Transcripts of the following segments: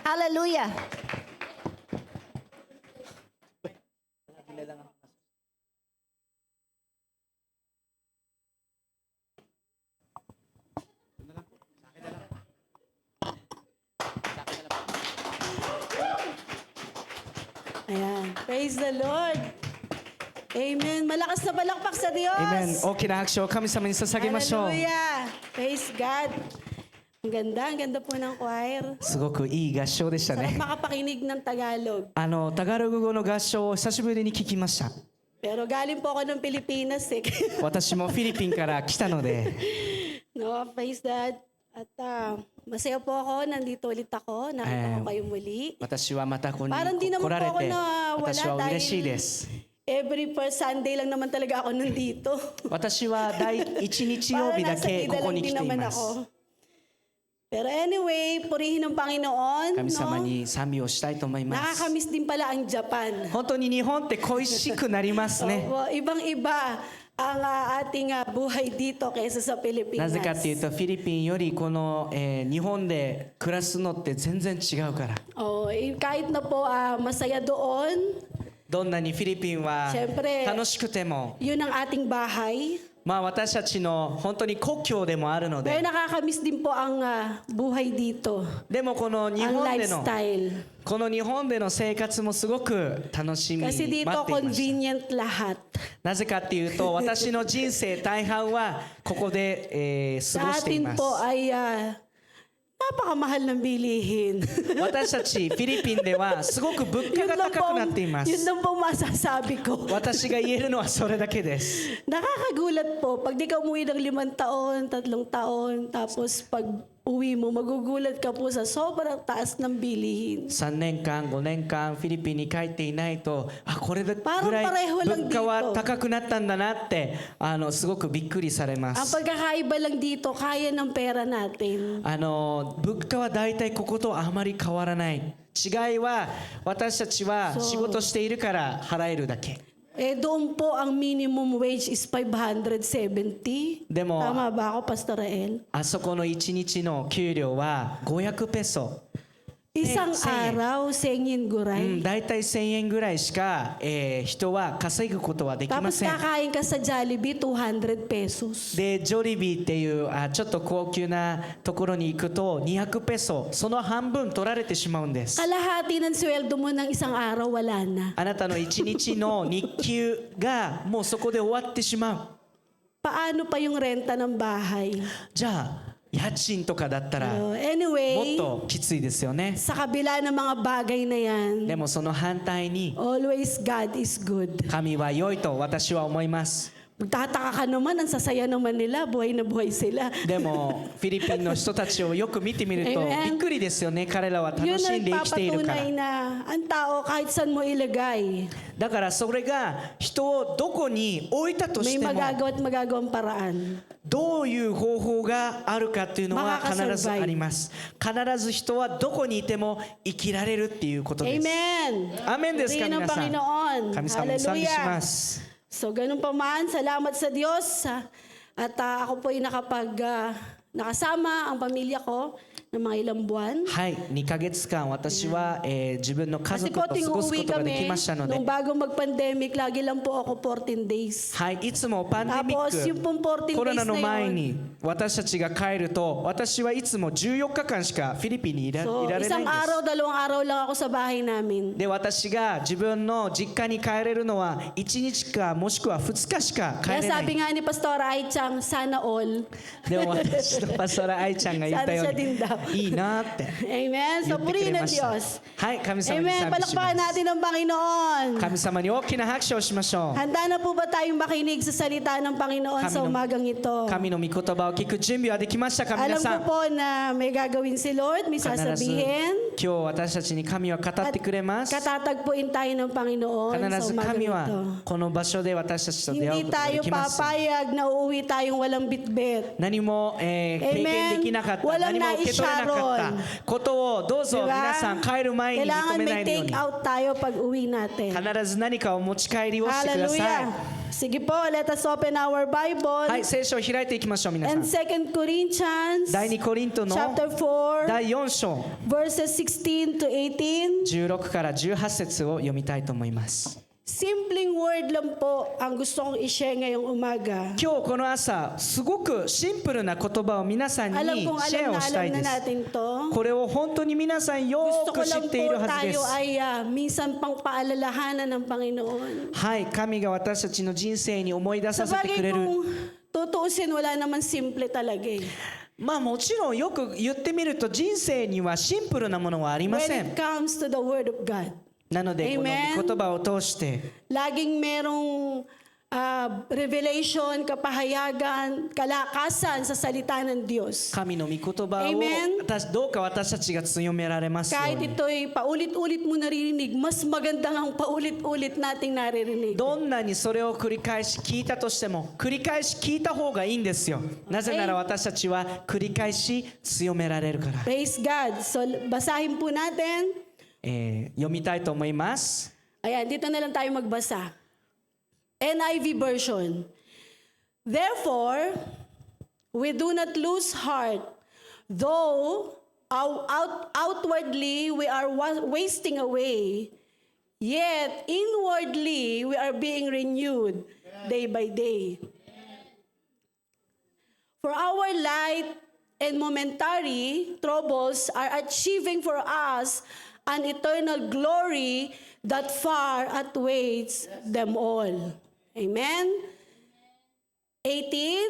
Hallelujah. Ayan. Praise the Lord. Amen. Malakas na palakpak sa Diyos. Amen. 大きな拍手を神様に捧げましょう。 Hallelujah. Praise God. Ang ganda po ng choir. すごくいい合唱でした Sarap ね。 makapakinig ng Tagalog. タガログ語の合唱を久しぶりに聞きました。 Pero galing po ako ng Pilipinas eh. 私もフィリピンから来たので、 No, praise God. At masaya po ako. Nandito ulit ako. Nakita ko kayo muli. 私はまたここに Parang di 来 naman られ po ako て、 nawawala 私は嬉しいで dahil す。 every first Sunday lang naman talaga ako nandito. 私は第一日曜 Parang 日だ nasa けこ ida こ lang に来 din てい naman ます。 ako. Pero anyway, purihin ng Panginoon. 神様 No? に賛美をしたいと思います。 Nakakamiss din pala ang Japan. 本当に日本って恋しくなりますね。 Opo, ibang-iba ang ating buhay dito kaysa sa な Pilipinas. ぜかというとフィリピンよりこの、日本で暮らすのって全然違うから。 Kahit na po masaya doon, どんなにフィリピンは Siyempre 楽しくても、 yun ang ating bahay. まあ私たちの本当に故郷でもあるの Pero で、 nakakamiss din po ang buhay dito. でもこの日 Ang 本での lifestyle. この日本での生活もすごく楽しみに待 Kasi ってい dito ました。 convenient lahat. なぜかっていうと私の人生大半はここで、過ご Sa してい atin ます。 po ay napakamahal ng bilihin. 私たちフィリピンではすごく物価が高くなっていま yun す。 lang po masasabi ko. 私が言えるのはそれだけです。 Nakakagulat po. Pag di ka umuwi ng 5 taon, 3 taon, tapos pag uwi mo, magugulat ka po sa sobrang taas ng bilihin. 3年間5年間フィリピンに帰っていないと、これぐらい Parang pareho lang 物価は dito. 高くなったんだなってすごくびっくりされま Ang す。 pagkakaiba lang dito, kaya ng pera natin. 物価はだいたいこことあまり変わらない。違いは私たちは仕事しているから払えるだけ。 Doon po ang minimum wage is 570. でも Tama ba ako, Pastor Rael? あそこの1日の給料は500ペソ。 Isang 1000 araw, 1000 guray. だいたい1000円ぐらいしか、人は稼ぐことはできま Tapos せん。 kakain ka sa Jollibee, 200 pesos. でジョリビーっていうちょっと高級なところに行くと200ペソ、その半分取られてしまうんです。 Kalahati ng sweldo mo ng isang araw, wala na. あなたの1日の日給がもうそこで終わってしまう。 Paano pa yung renta ng bahay? じゃあ家賃とかだったらもっ Anyway, ときついですよね。 sa kabila ng mga bagay na yan, でもその反対に always God is good. 神は良いと私は思います。 Magtataka ka naman, ang sasaya naman nila, buhay na buhay sila. でもフィリピンの人たちをよく見てみると Amen. びっくりですよね。彼らは楽 Yun し ang んで生きているから papatunay。na ang tao kahit saan mo ilagay, だからそれが人をどこに置いたと may しても magagawa at magagawang paraan. どういう方法があるかっていうのは必ずあります。必ず人はどこにいても生きられるっていうことです。 Amen! アーメンですか Purihin ng 皆さん。 Panginoon. 神様に賛美しま Hallelujah! す。 So, ganun pa man, salamat sa Diyos. At ako po ay nakasama ang pamilya ko ng mga ilang buwan. はい、2ヶ月間私は、自分の家 Kasi 族 po と過 ting ごすこ uwi とができ kami ましたので nung bago mag-pandemic, lagi lang po ako 14 days. はい、いつもパンデミ Tapos yung ッ pong 14クコロナ days の na 前 yun, に私たちが帰ると私はいつも14日間しかフィリピンにいら so れないん isang で araw, す。 dalawang araw lang ako sa bahay namin. で私が自分の実家に帰れるのは1日かもしくは2日しか帰 Kaya れない。 sabi nga ni Pastor Ai Chang, sana all. でも私のパストラ愛ちゃんが言ったよう Sana siya din daw. にいいなって Amen. 言 So, ってくれ purihin ng ました。 Diyos. はい、神様に Amen. 賛美しま Palakpakan す。 natin ang Panginoon. 神様に大きな拍手をしましょう。 Handa na po ba tayong makinig sa salita ng Panginoon sa umagang ito? 神の御言葉を聞く準備はできましたか皆 Alam さ ko ん。 po na may gagawin si Lord, may 必ず sasabihin. 今日私たちに神は語ってくれます。 Katatagpuin tayo ng Panginoon 必 sa ず umagang 神 ito. はこの場所で私たちと出会う Hindi ことが tayo できます。 papayag na uuwi tayong walang bitbit. 何も、経験できなかった、 Walang 何も受け取れなかった naisyaron. ことをどうぞ Diba? 皆さん帰る前に認 Kailangan めな may いよう take に out tayo pag uwi natin. 必ず何かを持ち帰りをしてください。 Hallelujah. Sige po, let us open our Bible. はい、聖書を開いていきましょう、皆さん And 2 Corinthians 第2コリントの chapter 4, 第4章 verses 16 to 18. 16から18節を読みたいと思います。 Simpleng word lang po ang gusto kong i-share ngayong umaga. 今日この朝すごくシンプルな言葉を皆さんに Alam kong シェア alam を na したい alam で na す。 natin to. これを本当に皆さんよ Gusto く ko 知 lang ってい po るはずで tayo す。 ay minsan pang paalalahanan ng Panginoon. はい、神が私たちの人生に思い出させ Sa てく bagay れる。 kung tutuusin, wala naman simple talaga eh. まあもちろんよく言ってみると人生にはシンプルなものはありま When せ it ん。 comes to the Word of God. なのでこの Amen. 言葉を通して Laging merong revelation, kapahayagan, kalakasan sa salita ng Diyos. 神の御言葉を Amen. どうか私たちが強められますよう Kahit に。 ito'y paulit-ulit mo naririnig, mas maganda ang paulit-ulit nating naririnig. どんなにそれを繰り返し聞いたとしても繰り返し聞いた方がいいんですよ。なぜなら私たちは繰り返し強められるから。 Praise God. So, basahin po natin. 読みたいと思います。 Ayan, dito na lang tayo magbasa. NIV version. Therefore, we do not lose heart, though outwardly we are wasting away, yet inwardly we are being renewed day by day. For our light and momentary troubles are achieving for us an eternal glory that far outweighs them all. Amen? 18.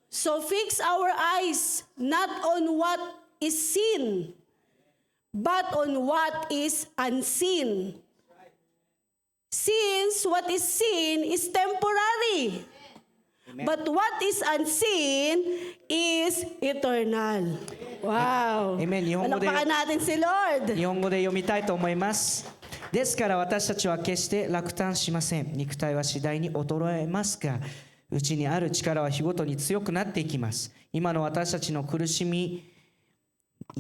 So fix our eyes not on what is seen, but on what is unseen. Since what is seen is temporary, but what is unseen is eternal. Wow. Amen. 日本語で Palakpakan natin si Lord. 日本語で読みたいと思います。ですから私たちは決して落胆しません。肉体は次第に衰えますが、うちにある力は日ごとに強くなっていきます。今の私たちの苦しみ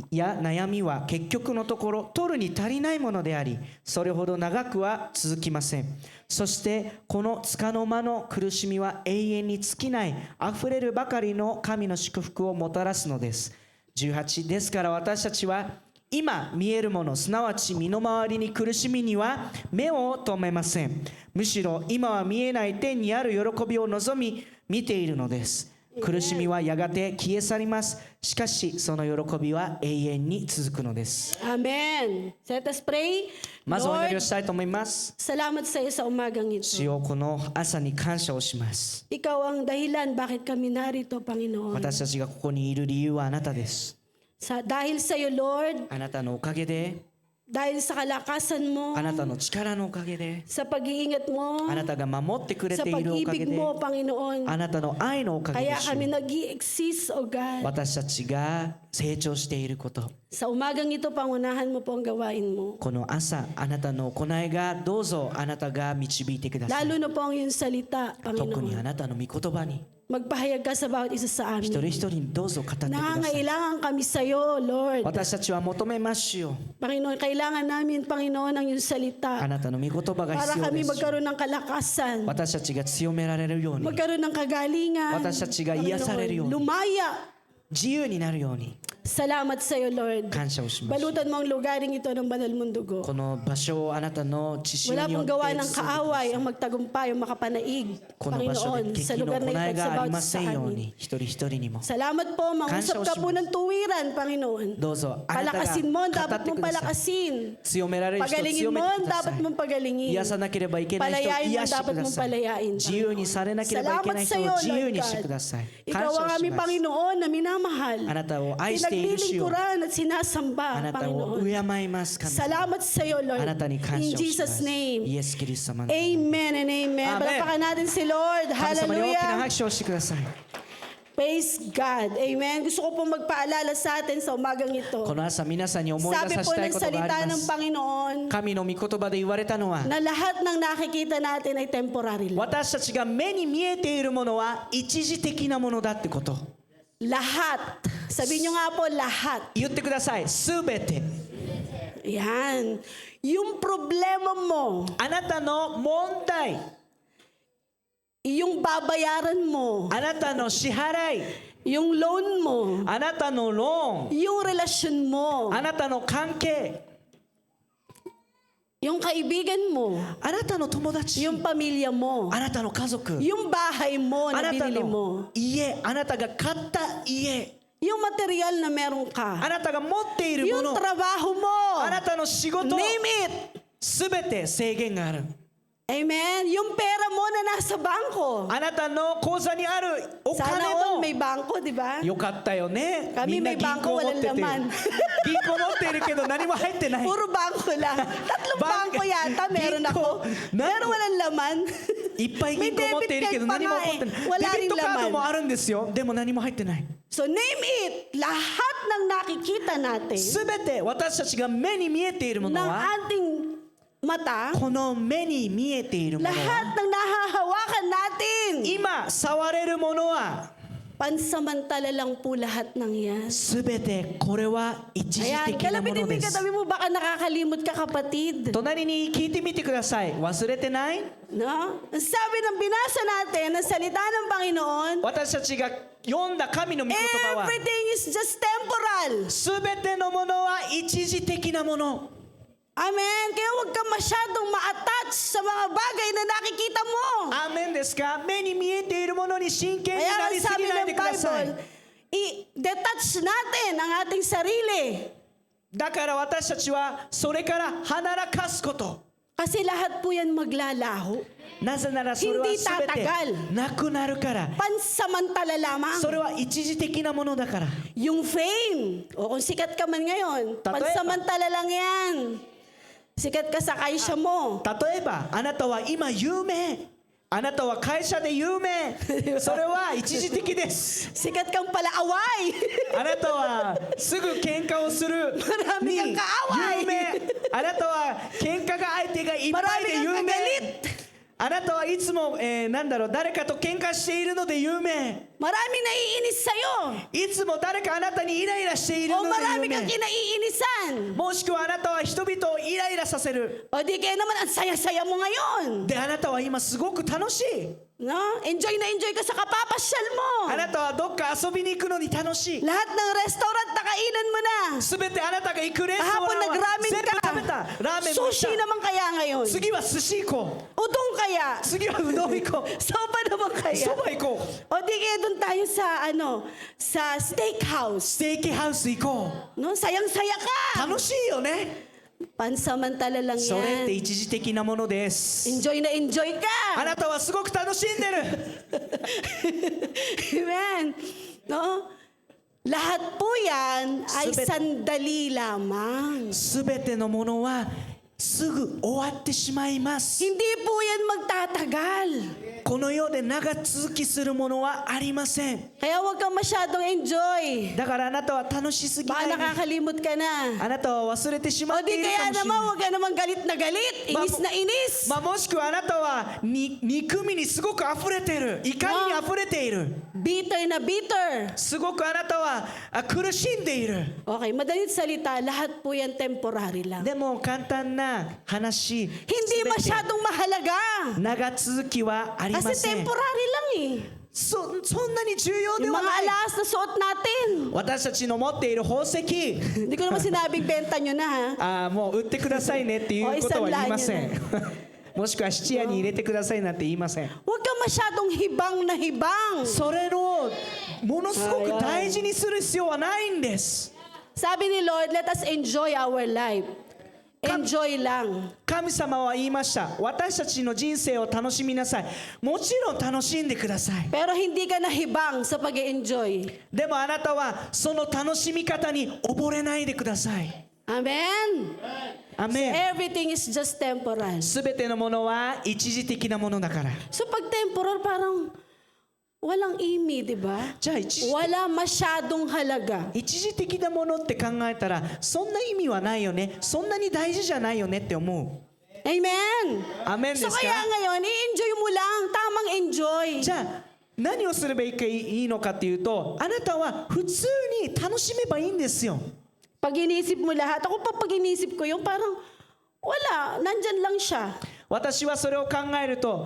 や悩みは結局のところ取るに足りないものであり、それほど長くは続きません。そしてこの束の間の苦しみは永遠に尽きない溢れるばかりの神の祝福をもたらすのです。18ですから私たちは今見えるもの、すなわち身の回りに苦しみには目を留めません。むしろ今は見えない天にある喜びを望み見ているのです。苦しみはやがて消え去ります。しかしその喜びは永遠に続くのです。 Amen. So let us pray. まずお祈りを Lord, したいと思います。 salamat sa iyo sa umagang 主 ito. よ、この朝に感謝をします。 Ikaw ang dahilan bakit kami narito, Panginoon. 私たちがここにいる理由はあなたです。 Dahil sa iyo, Lord, あなたのおかげで、 dahil sa kalakasan mo, あなたの力のおかげで、 sa pag-iingat mo, あなたが守ってくれ sa ているおかげ pag-ibig で、 mo, Panginoon. あなたの愛のおかげ Kaya でしょ kami nag-i-exist, O God. 私たちが成長していること、 Sa umagang ito, pangunahan mo po ang gawain mo. この朝あなたの行いがどうぞあなたが導いてください。 Lalo na po ang iyong salita, 特にあ Panginoon. なたの御言葉に Magpahayag ka sa bawat isa sa 一人 amin. 一人にどうぞ語ってください。 Nangangailangan kami sa iyo, Lord. 私たちは求めますよ。 Panginoon, kailangan namin, Panginoon, ang iyong あ salita なたの御言葉が para 必要 kami です。 magkaroon ng kalakasan, 私たちが強められるように、 magkaroon ng kagalingan, 私たちが癒されるように、 lumaya. 自由になるように Salamat sa iyo, Lord. 感謝をします。 Balutan mo ang lugaring ito ng banal mong dugo. この場所をあなたの血潮 Wala によ pong って gawa ng 包んでくだ kaaway さい ang magtagumpay, ang makapanaig, この場所で Panginoon, 敵 sa の lugar 行 na い ito at が sa あり bawat ませ sa んよう amin. に一人一人にも Salamat po, mangusap ka po ng tuwiran, Panginoon. どうぞあなたが Palakasin mo, 語っ dapat て mong ください。 palakasin. 強められる人を Pagalingin 強め mo, てくださ dapat い。 mong pagalingin. 癒さなければいけない人を Palayain mo, 癒してく dapat だ mong さい。 palayain. 自由にされなければいけ Salamat ない sa 人 iyo, を自由 Lord にして God. ください。 Ikaw 感謝 ang をし aming ます。 Panginoon na minamahal. あなたを愛している主よ。 Pinaglilingkuran at sinasamba, あなたを Panginoon. 敬います神様。 Salamat sa iyo, あ Lord. なたに感 In 謝をしま Jesus' す。 name. イエス・キリスト様の名前で Amen and amen. Amen. Palakpakan natin si Lord. 神様に大きな Hallelujah. 拍手をしてください。 Praise God. Amen. Gusto ko pong magpaalala sa atin sa umagang ito. この朝皆さんに思い Sabi 出さ po せたい ng ことがあ salita りま ng す。 Panginoon 神の御言葉で言われたのは、 na lahat ng nakikita natin ay temporary lang. 私たちが目に見えているものは一時的なものだってこと。 Lahat. Sabihin nyo nga po, lahat. 言ってください。すべて。 Yan. Yung problema mo, あなたの問題、yung babayaran mo, あなたの支払い、 yung loan mo, あなたのローン、 yung relasyon mo, あなたの関係、 yung kaibigan mo, あなたの友達、 yung pamilya mo, あなたの家族、 yung bahay mo あ na なた binili の mo, 家、あなたが買った家、 yung material na meron あ ka, なたが持っているも yung の、 trabaho mo, あなたの仕事、 name it. すべて制限がある。 Amen. Yung pera mo na nasa bangko. あなたの口座にあるお Sana 金 all も may bangko, di ba? よかったよね。 Kami みんな may 銀 bangko, 行持ってて walang laman. 銀行持っているけど何も入ってない。 Puro bangko lang. Tatlong Bang- bangko yata meron ako. Bingko. Pero walang laman. いっぱい銀行持っているけど May 何 debit も card 起こってない。 pa nga eh. Wala デビット ring カード laman. もあるんですよ。でも何も入ってない。 So name it. Lahat ng nakikita natin すべて私たちが目に見えているも ng のは ating mata, この目に見えているものは lahat ng nahahawakan natin, 今触れるものは pansamantala lang po lahat ng yan. すべてこれは一時 Ayan, 的なも kalabitin の mo で yung す。 katabi mo, baka nakakalimot ka kapatid. 隣に聞いてみてください。忘れてない？ No? Ang sabi ng binasa natin, ng salita ng Panginoon, 私たちが読んだ神の御言葉は everything is just temporal. すべてのものは一時的なもの。 Amen. Kaya huwag ka masyadong ma-attach sa mga bagay na nakikita mo. アーメンですか？目に見えているものに真剣に Kaya な ang りす sabi ぎない ng でくださ Bible, い。 i-detach natin ang ating sarili. だから私たちはそれから離らかすこと。 Kasi lahat po yan maglalaho. なぜならそれは Hindi すべて tatagal. なくなるから。 Pansamantala lamang. それは一時的なものだから。 Yung fame, o kung sikat ka man ngayon, Tatoy ba? pansamantala lang yan. Sikat ka sa kaisya mo. 例えばあなたは今有名。あなたは会社で有名。それは一時的です。 Sikat kang palaaway. あなたはすぐ喧嘩をする Marami に kang kaaway. 有名。あなたは喧嘩が相手がいっぱい Marami で kang 有名。 kagalit. あなたはいつも、なんだろう、誰かと喧嘩しているので有名。 Maraming naiinis sa'yo. いつも誰かあなたにイライラしている O ので marami 有 kang 名。 kinaiinisan. もしくはあなたは人々をイライラさせる。 O di kaya naman, ang saya-saya mo ngayon. で、あなたは今すごく楽しい。 No? Enjoy na enjoy ka sa kapapasyal mo. あなたはどっか遊びに行くのに楽しい。 Lahat ng restaurant nakainan mo na. すべてあなたが行くレストラン Kahapon は nag-ramen 全部食べた。 ka. ラーメンもし Sushi た。 naman kaya ngayon. 次は寿司行こう。 Udong kaya. 次はうどん行こう。 Soba naman kaya. そば行こう。 O di kaya doon tayo sa sa steakhouse. ステーキハウス行こ No? Sayang-saya う。 ka. 楽しいよね。 Pansamantala lang それって yan. 一時的なものです。 Enjoy na enjoy あ ka. なたはすごく楽しんでる。 Amen. No? Lahat po yan ay Subet- sandali lamang. すべてのものはすぐ終わってしまいます。 Hindi po yan magtatagal. この世で長続きするものはありません。 Kaya huwag kang masyadong enjoy. だからあなたは楽しすぎな Baka い。 nakakalimot ka na. あなたは忘れてしま O ってい di る kaya かもしれ naman, ない。 huwag ka naman galit na galit. Inis na inis. まあ、もしくはあなたは憎みにすごく溢れている。怒りに溢れている。 Bitter na bitter. すごくあなたは苦しんでいる。 Okay, madalit salita, lahat po yan temporary lang. でも簡単な話、 Hindi masyadong mahalaga. 長続きはありま Kasi せん。 temporary lang eh. そんなに重要で Yung は mga ない。 alas na suot natin. 私たちの持っている宝石 Hindi ko naman sinabing benta nyo na ha. もう売ってくださいねっていうことは言いません。もしくは質屋に入れてくださいなんて言いません。 Huwag ka masyadong hibang na hibang. それをものすごく大事にする必要はないんです。 Sabi ni Lord, let us enjoy our life. Enjoy lang. 神様は言いました。私たちの人生を楽しみなさい。もちろん楽しんでください。 Pero hindi ka na hibang sa pag-enjoy. でもあなたはその楽しみ方に溺れないでください。 Amen? アメン。 Everything is just temporal. すべてのものは一時的なものだから。 So pag temporal, parang walang imi, di ba? じゃあ一時 Wala masyadong halaga. 一時的なものって考えたらそんな意味はないよね。そんなに大事じゃないよねって思う。 Amen? アメンです So か？ kaya ngayon, i-enjoy mo lang. Tamang enjoy. じゃあ何をすればいいのかっていうと、あなたは普通に楽しめばいいんですよ。 Pag inisip mo lahat, ako pa pag inisip ko yung parang, wala, nandyan lang siya. 私はそれを考えると、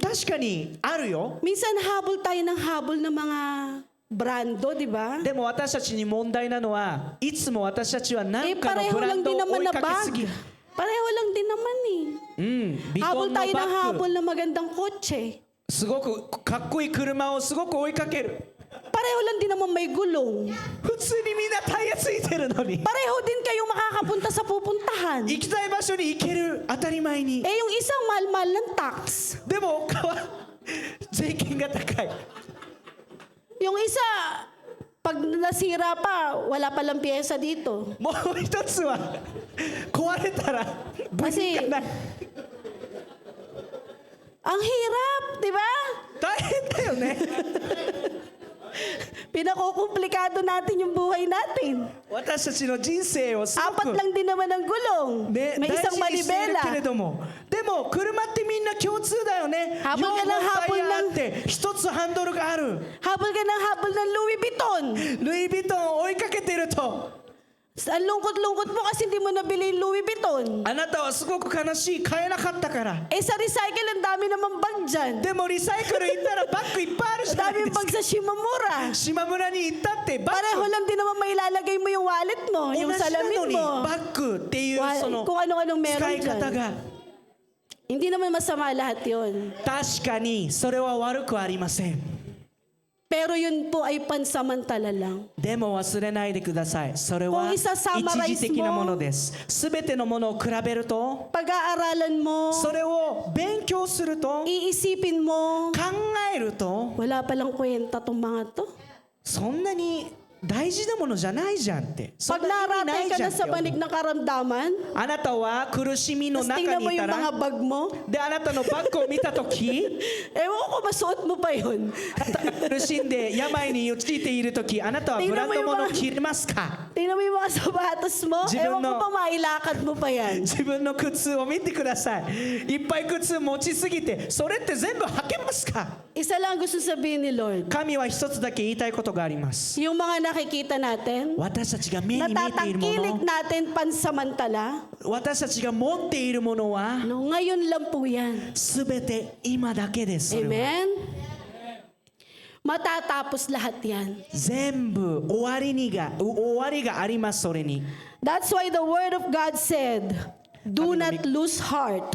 確かにあるよ。 Minsan habol tayo ng habol ng mga brando, di ba? でも私たちに問題なのは、いつも私たちは何かの Pareho ブラ lang ンド din を naman 追い na かけ bag. すぎ。 Pareho lang din naman eh. ビト Habol ンの tayo ng バッ habol グ、 ng magandang kotse. すごくかっこいい車をすごく追いかける。 Pareho lang din naman may gulong. 普通にみんなタイヤついてるのに、 Pareho din kayong makakapunta sa pupuntahan. 行きたい場所に行ける、当たり前に。 Eh yung isang mahal-mahal ng tax. でも他は税金が高い。 Yung isa, pag nasira pa, wala palang pyesa dito. もう一つは壊れたら部品がない。 Ang hirap, di ba? 大変だよね。 Pinakukumplikado natin yung buhay natin. 私たちの人生をすご Apat く lang din naman ang gulong. ね、 May 大 isang 事にしているけれ manibela. ども、でも車ってみんな共通だよね。 Habol ka 4 ng 本タ habol イヤあ ng- って一つハンドルがある。 Habol ka ng habol ng Louis Vuitton. ルイ・ヴィトンを追いかけてると、 Ang lungkot-lungkot mo kasi hindi mo nabili yung Louis Vuitton. あなたはすごく悲しい、買えなかったから。 Eh sa recycle, ang dami namang bag dyan. でもリサイクル行ったらバッグいっぱいあるじ Ang ゃない daming です bag か。 sa Shimamura. 島村に行ったってバッ Pareho lang din naman may ilalagay mo yung wallet mo, グ yung 同じなの salamin に、 mo. バッグっていうその Kung ano-anong 使 meron い方 dyan. が、 Hindi naman masama lahat yon. 確かにそれは悪くありません。 Pero yun po ay pansamantala lang. でも忘れないでください。それは Kung 一 isa-summarize 時的なものも、です。すべてのものを比べると、 pag-aaralan mo, それを勉強すると、 iisipin mo, 考えると、 wala palang kwenta tong mga to. そんなに大事なものじゃないじゃんって。そん Pag な意味な naratay い ka じゃ na んって sa 思う banig ng karamdaman, あなたは苦しみの tapos 中 tingnan に mo いた yung mga ら、 bag mo, であなたのバッグを見たとき、 ewan ko kung masuot mo pa yun. 苦しんで病に陥っているとき、あなたはブランド物を着れますか？ Tingnan mo yung mga sapatos mo, Zibun ewan ko no. pa mailakad mo pa yan. 自分の靴を見てください。いっぱい靴持ちすぎて、それって全部履けますか？ Isa lang gusto sabihin ni Lord, 神は一つだけ言いたいことがあります。 yung mga nakikita natin, 私たちが目に見えているも natatangkilik の、 natin pansamantala, 私たちが持っているものは、 no, ngayon lang po yan. すべて今だけです。それは Amen? Matatapos lahat yan. 全部終わりがあります、それに。 That's why the word of God said, do not lose heart.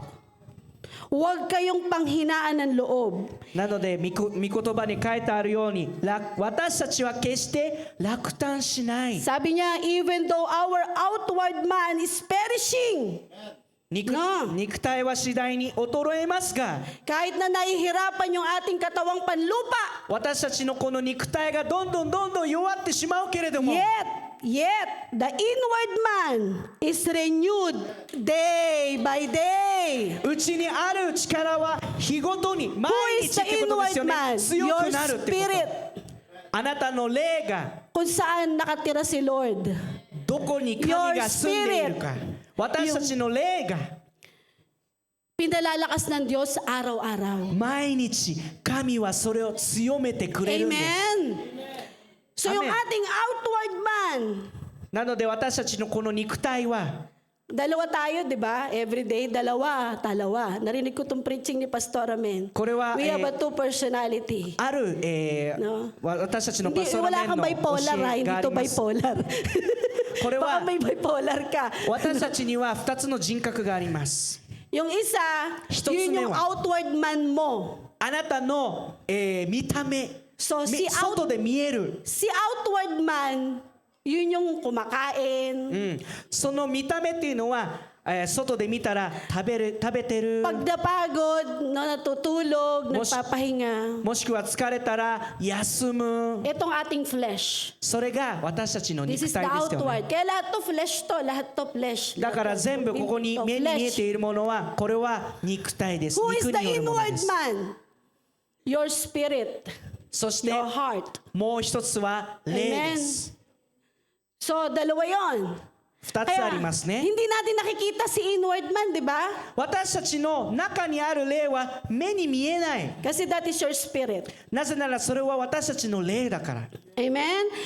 Huwag kayong panghinaan ng loob. なので、御言葉に書いてあるように、私たちは決して落胆しない。 Sabi niya, even though our outward man is perishing, 肉体は次第に衰えますが、 kahit na nahihirapan yung ating katawang panlupa, 私たちのこの肉体がどんどん弱ってしまうけれども、 yet, the inward man is renewed day by day. うちにある力は日ごとに毎 Who is 日ってことですよ the ね。 inward man? 強 Your くなるってこ spirit. と。あなたの霊が Kung saan nakatira si Lord. どこに神が住んでいるか。私たちの霊が Pinalalakas ng Diyos araw-araw. 毎日神はそれを強めてくれるんです。 Amen? So yung Amen. ating outward man, なので私たちのこの肉体は dalawa tayo, di ba? Every day, dalawa. Narinig ko tong preaching ni Pastor Amen. これは、 We have a two personality. ある、No? 私たちのパ Hindi, ストラ wala メン kang の教 bipolar, ha? え Hindi があ to ります。 bipolar. これ Baka は may bipolar ka. 私たちには2つの人格があります。 Yung isa, Hitotsu yun yung me wa. outward man mo. あなたの、見た目、 So, si 外で見える、 Si outward man, yun yung kumakain, その見た目っていうのは、外で見たら食べてる、 pag napagod, no, natutulog, Mos- nagpapahinga. もしくは疲れたら休む。 Itong ating flesh. それが私たちの This 肉 is the 体ですよね。 outward. Kaya lahat to flesh to, lahat to flesh. だから全部ここに To 目に見え flesh. ているものはこれは肉体です。 Who is 肉 the によるもの inward です。 man? Your spirit, そして your heart. もう一つは霊です。 So, dalawa yon. 二つありますね。 hindi natin nakikita si inward man, di ba? 私たちの中にある霊は目に見えない。 Kasi that is your spirit. なぜならそれは私たちの霊だから。 Amen?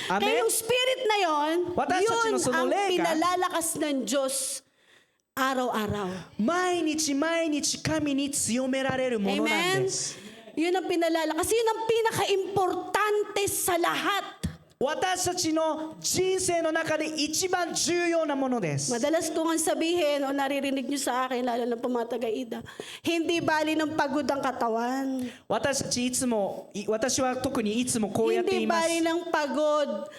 Amen. Kaya yung spirit na yon, Watashi tachi yun no sono ang lega. pinalalakas ng Diyos araw-araw. 毎日毎日神に強められるものなん Amen? です。 Yun ang pinalala. Kasi yun ang pinaka-importante sa lahat. 私たちの人生の中で一番重要なものです。 Madalas ko nga sabihin o naririnig nyo sa akin, lalo na po mga taga-ida, hindi bali ng pagod ang katawan. 私は特にいつもこうやって言 Hindi います。 bali ng pagod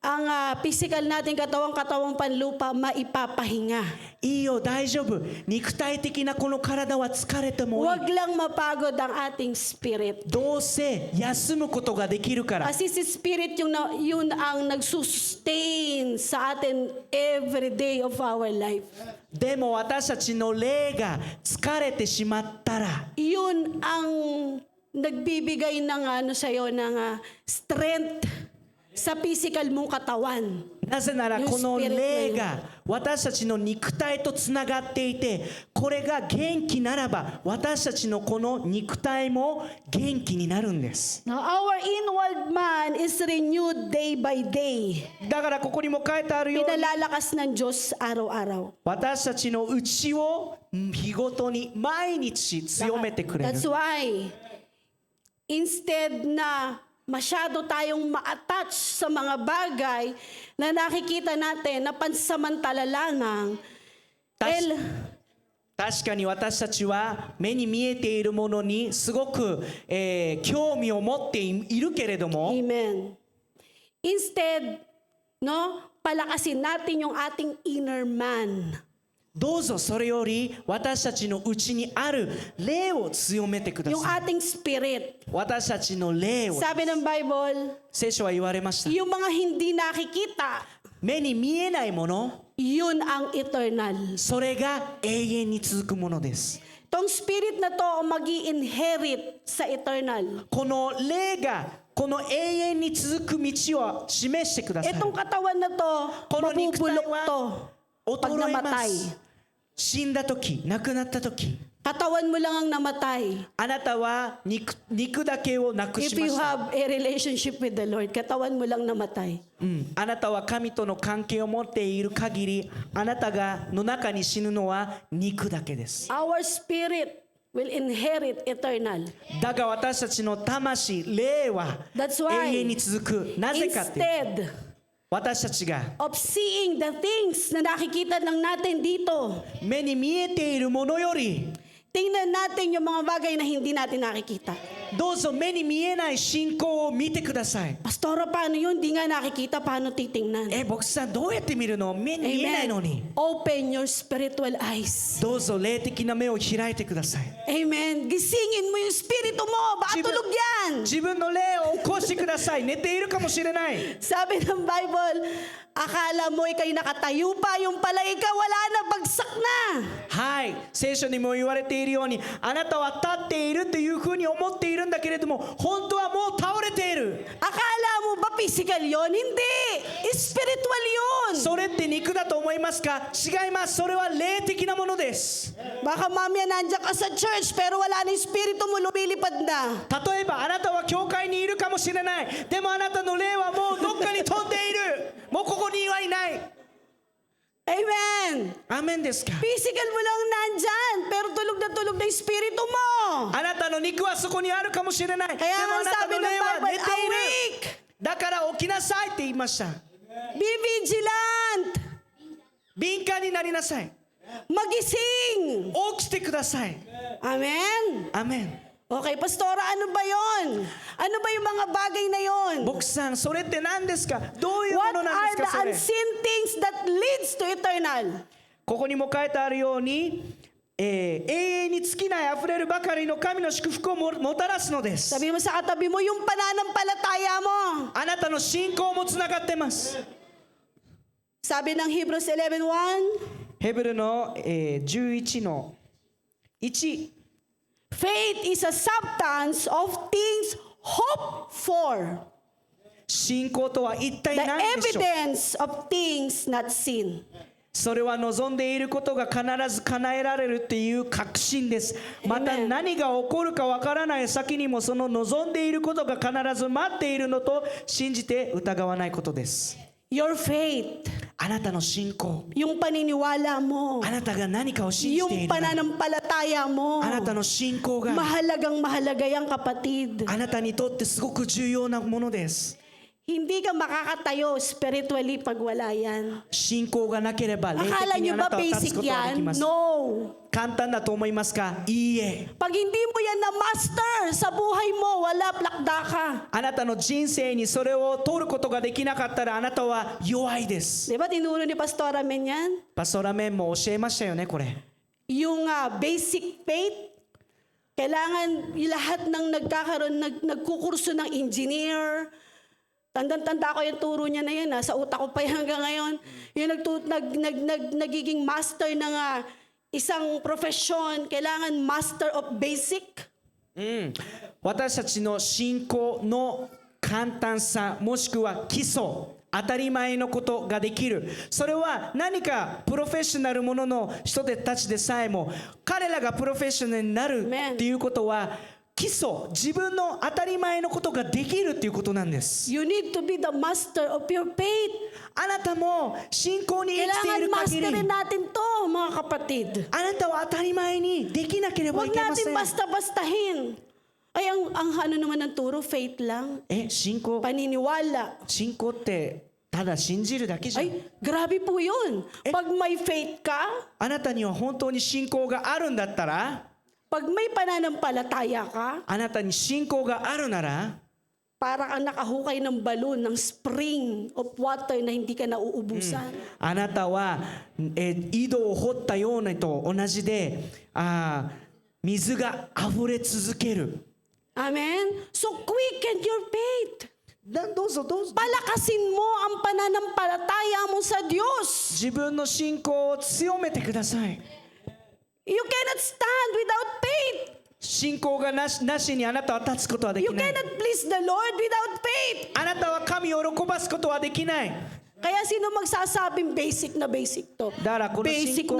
ang physical natin katawang panlupa maipapahinga. いいよ、大丈夫。肉体的なこの体は疲れてもいい。 Huwag lang mapagod ang ating spirit. どうせ休むことができるから。 Kasi si spirit yun ang nagsustain sa atin every day of our life. でも私たちの霊が疲れてしまったら、 Yun ang nagbibigay ng sa'yo ng strength sa physical mong katawan. なぜならこの霊が私たちの肉体とつながっていて、これが元気ならば私たちのこの肉体も元気になるんです。 Now, our inward man is renewed day by day. だからここにも書いてあるように、 Pinalalakas ng Diyos araw-araw. 私たちの内を日ごとに毎日強めてくれる。 That's why, instead na masyado tayong ma-attach sa mga bagay na nakikita natin na pansamantala lamang,確かに私たちは目に見えているものにすごく、興味を持っているけれども、 Amen. Instead, palakasin natin yung ating inner man. どうぞそれより私たちの内にある霊を強めてくだ Yung さい。 ating spirit. 私たちの霊を、 Sabi ng Bible, 聖書は言われました。 yung mga hindi nakikita, 目に見えないもの、 yun ang eternal. それが永遠に続くものです。 Tong spirit na to ang mag-i-inherit sa eternal. この霊がこの永遠に続く道を示してください。 Itong katawan na to, この肉体 mabubulok は to pag 衰えま namatay. す。死んだ時、亡くなった時、 Katawan mo lang ang namatay. あなたは肉だけをなく If しま you した。 have a relationship with the Lord, katawan mo lang namatay. あなたは神との関係を持っている限り、あなたがの中に死ぬのは肉だけです。 Our spirit will inherit eternal. だが私たちの魂、霊は That's why, 永遠に続く。なぜかって、 instead 私たちが of seeing the things na nakikita lang natin dito, 目に見えているものより、 tingnan natin yung mga bagay na hindi natin nakikita. どうぞ目に見えない信仰を見てください。 Pastora, paano yun? Di nga nakikita, paano titingnan? 牧師さんどうやって見るの？目に見えないのに。 Open your spiritual eyes. どうぞ霊的な目を開いてください。 Amen. Gisingin mo yung spirito mo. Baka tulog yan. 自分の霊を起こしてください。寝ているかもしれない。 Sabi ng Bible, akala mo ikay nakatayo pa, yung pala ikaw wala na, bagsak na. はい、聖書にも言われているように、あなたは立っているというふうに思っているんだけれども、本当はもう倒れている。 Akala mo ba physical yon? Hindi. Spiritual yun. それって肉だと思いますか？違います。それは霊的なものです。 Baka mamaya nandiyan ka sa church pero wala na yung spirito mo, lumilipad na. 例えばあなたは教会にいるかもしれない。でもあなたの霊はもうどっかに飛んでいる。もうここにはいない。 Amen. アーメンですか？ Physical mo lang nandyan, pero tulog na yung spirito mo. あなたの肉はそこにあるかもしれない。でも Kaya あ nga なた sabi の ng 霊は寝 Bible, ている。 awake, だから起きなさいって言いました。 be vigilant, 敏感になりなさい。 magising. 起きてください。 Amen. アーメン。 Okay, Pastora, ano ba yon? Ano ba yung mga bagay na yon? 牧師さん、それって何ですか？どういうも What のなん are ですか？ the それ。 unseen things that leads to eternal? ここにも書いてあるように、永遠に尽きないあふれるばかりの神の祝福をもたらすのです。 Sabi mo sa katabi mo, yung pananampalataya mo. あなたの信仰もつながってます。 Sabi ng Hebrews 11:1, ヘブルの、11の1。 faith is a substance of things hoped for, 信仰とは一体 the 何でしょう？ evidence of things not seen. それは望んでいることが必ず叶えられるっていう確信です。また Amen. 何が起こるかわからない先にもその望んでいることが必ず待っているのと信じて疑わないことです。 Your faith, あなたの信仰、 yung paniniwala mo, あなたが何かを信じてい yung るなら、 pananampalataya mo. あなたの信仰が Mahalagang mahalaga yan, kapatid. あなたにとってすごく重要なものです。 Hindi ka makakatayo spiritually pag wala yan. 信仰がなければ霊 Akala 的に nyo あな ba たは立つ basic ことができ yan? ます。 No. 簡単だと思いますか？いいえ。 Pag hindi mo yan na-master sa buhay mo, wala, plakda ka. あなたの人生にそれを取ることができなかったらあなたは弱いです。 Di ba tinuro ni Pastora Men yan? パストラメンも教えましたよね、これ。 Yung basic faith, kailangan lahat ng nagkukurso ng engineer. Tandang-tanda ko yung turo niya na yan. Sa utak ko pa yan hanggang ngayon. Yung nagiging master ng isang profession, kailangan master of basic. 私たちの信仰の簡単さもしくは基礎、当たり前のことができる。それは何かプロフェッショナルものの人たちでさえも彼らがプロフェッショナルになるっていうことは基礎、自分の当たり前のことができるっていうことなんです。 You need to be the master of your faith. あなたも信仰に生きてい Kailangan る限り masterin natin to, mga kapatid. あなたは当たり前にできなければい Huwag けませ natin ん。 basta-bastahin. Ay, ang ano naman ng turo, faith lang. 信仰 Paniniwala. 信仰ってただ信じるだけじゃん。 Ay, grabe po yun. Pag may faith ka, あなたには本当に信仰があるんだったら、 pag may pananampalataya ka, あなたに信仰があるなら、 para kang nakahukay ng balon, ng spring of water na hindi ka nauubusan. あなたは、井戸を掘ったようなと同じで、水が溢れ続ける。 Amen? So quicken your faith. どうぞどうぞ。 Palakasin mo ang pananampalataya mo sa Diyos. 自分の信仰を強めてください。 You cannot stand without faith. 信仰がなしにあなたは立つことはでき You ない。 cannot please the Lord without faith. あなたは神を喜ばすことはできない。 Kaya sino magsasabing basic na basic to? だからこの信 Basic 仰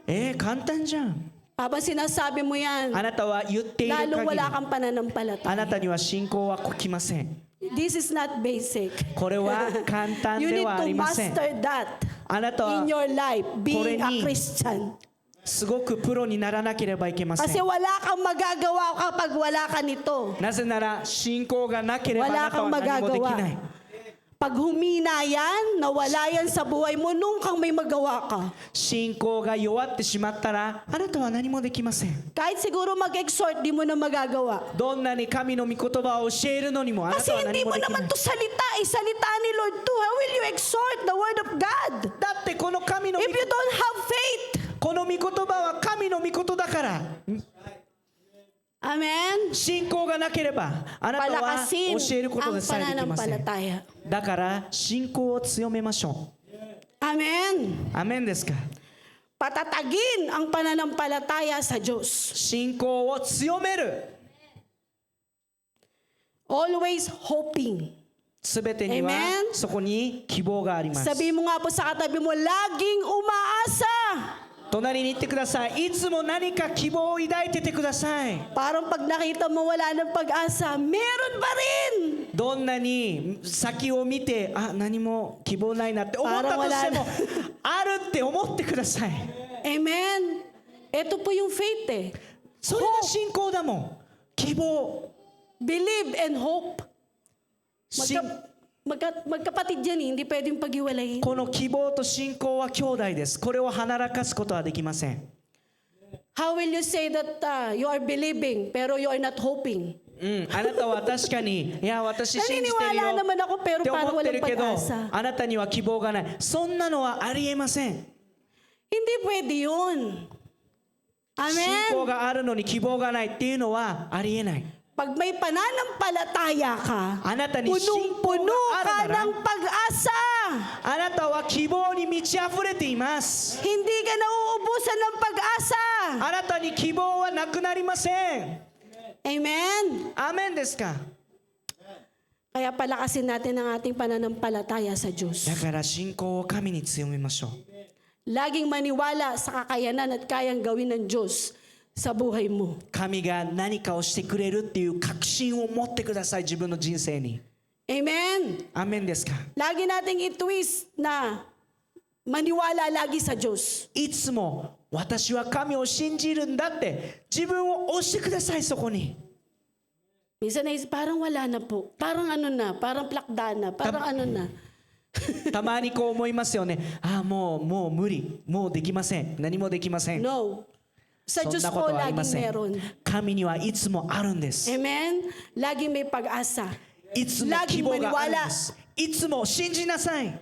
naman. 簡単じゃん。 Papa, sinasabi mo yan. あなたは言っている Lalong 限り wala kang あ pananampalataya. なたには信仰は来ません。 This is not basic. これは簡単 You で need はあり to ません。 master that あなた in は your life, being a これに Christian. すごくプロにならなければいけませ Kasi ん。 wala kang magagawa kapag wala ka nito. なぜなら信仰がなければあ Wala なたは kang 何もできない。 magagawa. Pag humina yan, nawala yan sa buhay mo, nung kang may magawa ka. 信仰が弱ってしまったらあなたは何もできません。 Kahit siguro mag-exhort, di mo na magagawa. どんなに神の御言葉を教えるのにもあな Kasi たは hindi 何も mo できない naman to salita. Salita ni Lord to. How will you exhort the word of God? だってこの神の御 If you don't have faith. この御言葉は神の御言だから。 Amen? 信仰がなければあなたは Palakasin 教えることで ang さえできません。 pananampalataya. だから信仰を強めましょ Amen? う。アメンですか。 Patatagin ang pananampalataya sa Diyos. 信仰を強める。 Always hoping. すべてには Amen? そこに希望があります。 Sabi mo nga po sa katabi mo, laging umaasa. 隣に行ってください。いつも何か希望を抱いててください。 Parang pag nakita mo wala ng pag-asa, meron pa rin. どんなに先を見て何も希望ないなって思ったとしてもあるって思ってください。 Amen? Ito po yung faith eh. それが信仰だもん。希望。 Believe and hope. 信 Magkapatid yan eh, hindi pwedeng paghiwalayin. この希望と信仰は兄弟です。これを離らかすことはできません。 How will you say that you are believing pero you are not hoping? あなたは確かにいや私信じてるよ Naniniwala naman ako pero って parang 思ってる walang けど pag-asa. あなたには希望がない。そんなのはありえません。 Hindi pwede yun. 信仰 Amen? があるのに希望がないっていうのはありえない。 Pag may pananampalataya ka, あなたに信仰 punong-puno があ ka るなら ng pag-asa. あなたは希望に満ち溢れています。 Hindi ka nauubusan ng pag-asa. あなたに希望はなくなりません。 Amen? アーメンですか。 Kaya palakasin natin ang ating pananampalataya sa Diyos. だから信仰を神に強めましょう。 Laging maniwala sa kakayanan at kayang gawin ng Diyos sa buhay mo. 神が何かをしてくれるっていう確信を持ってください。自分の人生に。 Amen? アーメンですか。 Lagi nating i-twist na maniwala lagi sa Diyos. いつも私は神を信じるんだって自分を押してください、そこに。 Minsan naisip, parang wala na po. Parang ano na, parang plakda na, parang ano na. たまにこう思いますよね。ああ、もう無理、もうできません、何もできません。 No. Sa そん Diyos なこ po とはありま laging せん。 meron. 神にはいつもあるんです。 Amen? Laging may pag-asa. いつも希望があるんです。いつも信じなさい。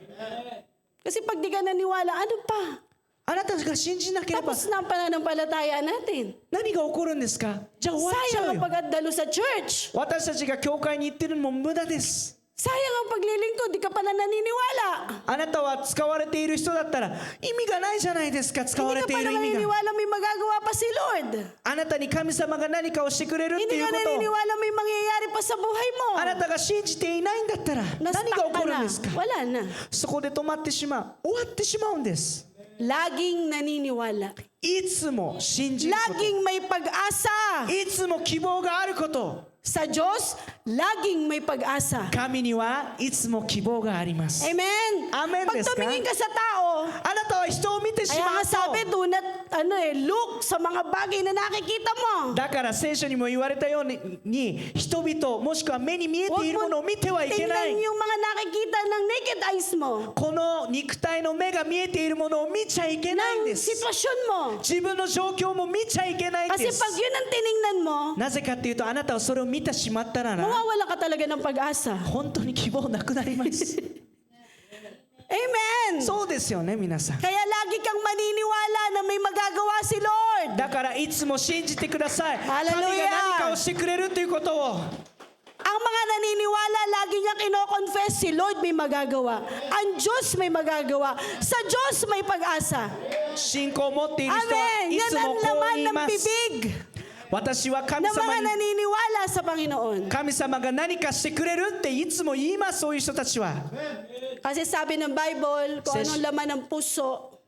Kasi pag di ka naniwala, ano pa? あなたが信じなければ Tapos na ang pananampalataya natin. 何が起こるんですか？じゃあ終わっちゃ Sayang う ang よ。 pag-adalo sa church. 私たちが教会に行ってるのも無駄です。 Sayang ang paglilingkod, di ka pala naniniwala. あなたは使われている人だったら意味がないじゃないですか。使わ Hindi れ ka てい pala る意味が。 naniniwala may magagawa pa si Lord. あなたに神様が何かをしてくれるってい Hindi う ka ことを naniniwala may mangyayari pa sa buhay mo. あなたが信じていないんだったら何が Na-stuck 起こ ka るん na. ですか？ Wala na. そこで止まってしまう、終わってしまうんです。 Laging naniniwala. いつも信じるこ Laging may pag-asa. と、いつも希望があること、 Sa Diyos, laging may pag-asa. 神にはいつも希望があります。 Amen? Amen Pag ですか？ tumingin ka sa tao, あなたは人を見てし kaya ま nga う sabi, と、 do not, look sa mga bagay na nakikita mo. だから聖書にも言われたように人々もしくは目に見えているものを見てはいけない。 tingnan yung mga nakikita ng naked eyes mo. この肉体の目が見えているものを見ちゃいけないん Ng です。 sitwasyon mo. 自分の状況も見ちゃいけないん Kasi です pag。yun ang tiningnan mo, なぜかっていうとあなたはそれを見てしまったなら mawawala ka talaga ng pag-asa. 本当に希望なくなります。 Amen! そうですよね、皆さん。 Kaya lagi kang maniniwala na may magagawa si Lord. だからいつも信じてください。神が Hallelujah! 何かをしてくれるということを。 Ang mga naniniwala, lagi niya kino-confess si Lord may magagawa. Ang Diyos may magagawa. Sa Diyos may pag-asa. 信仰を持っている人は Amen! い Yan つも ang こう laman 言い ng ます。 bibig 私は神 ng 様 mga に naniniwala sa Panginoon. 神様が何かしてくれるっていつも言います、そういう人たちは。 Kasi sabi ng Bible, kung Says- anong laman ng puso,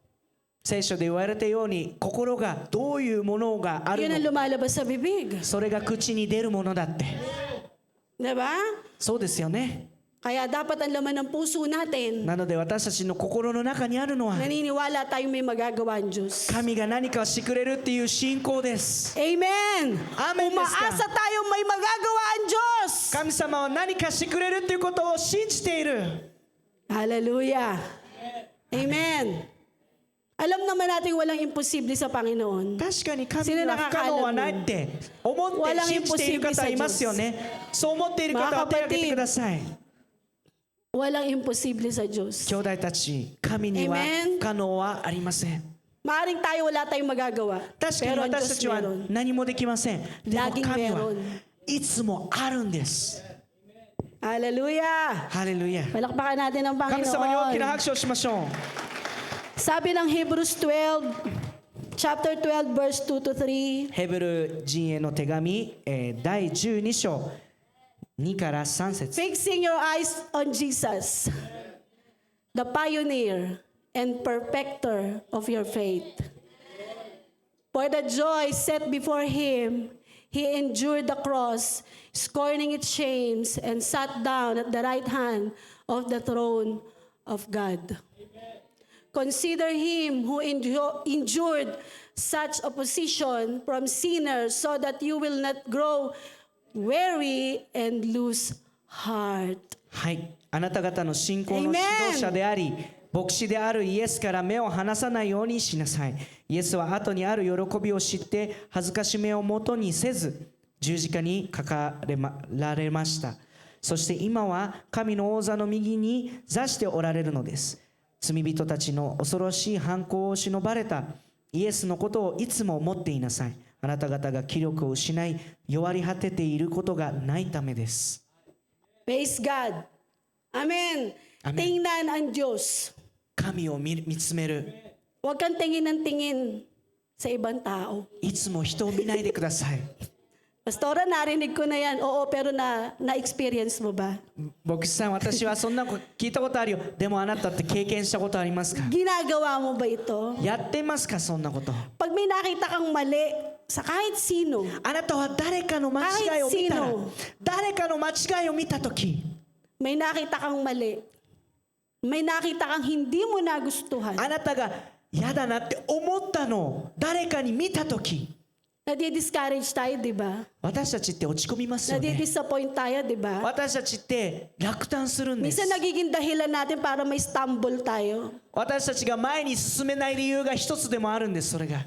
聖書で言われたように心がどういうものがある yun ang のか、 lumalabas sa bibig. それが口に出るものだって。 Diba? そうですよね。 Kaya dapat ang laman ng puso natin, なので私たちの心の中にあるのは naniniwala tayong may magagawa ang Diyos. 神が何かをしてくれるっていう信仰です。 Amen! Amenですか？ Umaasa tayo may magagawa ang Diyos. 神様は何かしてくれるっていうことを信じている。 Hallelujah! Amen! Alam naman natin walang imposible sa Panginoon. 確かに神には不可能はないって思って信じている方いますよね。そう思っている方は手を挙げてください。 Walang imposible sa Diyos. 兄弟たち、神には Amen. 不可能はありません。 Maaring tayo wala tayong magagawa. 確かに Pero ang 私た Diyos ちは meron. 何もできません。でも Laging 神は meron. いつもあるんです。 Hallelujah! ハレルヤ。 Palakpakan natin ang 神様に大きな Panginoon. 拍手をしましょう。 Sabi ng Hebrews 12, chapter 12, verse 2 to 3. ヘブル人への手紙、第12章2から3節。 Fixing your eyes on Jesus, the pioneer and perfecter of your faith. For the joy set before him, he endured the cross, scorning its shames, and sat down at the right hand of the throne of God. Consider him who endured such opposition from sinners so that you will not grow weary and lose heart. はい、あなた方の信仰の Amen. 指導者であり牧師であるイエスから目を離さないようにしなさい。イエスは後にある喜びを知って恥ずかしめをもとにせず十字架にかかられました。そして今は神の王座の右に座しておられるのです。罪人たちの恐ろしい犯行を忍ばれたイエスのことをいつも思っていなさい。あなた方が気力を失い弱り果てていることがないためです。 Praise God. Amen. Amen. Tingnan ang Diyos. 神を見つめる。 Huwag kang tingin ng tingin sa ibang tao. いつも人を見ないでください。 Pastora, narinig ko na yan. Oo, pero na-experience mo ba? 牧師さん、私はそんなこと聞いたことあるよ。でもあなたって経験したことありますか？ Ginagawa mo ba ito? やってますか、そんなこと。 Pag may nakita kang mali sa kahit sino, あなたは誰かの間違いを見たら Kahit sino. 誰かの間違いを見たとき may nakita kang mali, may nakita kang hindi mo nagustuhan, あなたが嫌だなって思ったのを誰かに見たとき、 nadi-discourage tayo, di ba? 私たちって落ち込みますよね。 Nadi-disappoint tayo, di ba? 私たちって落胆するんです。 Minsan nagiging dahilan natin para may stumble tayo. 私たちが前に進めない理由が一つでもあるんです。それが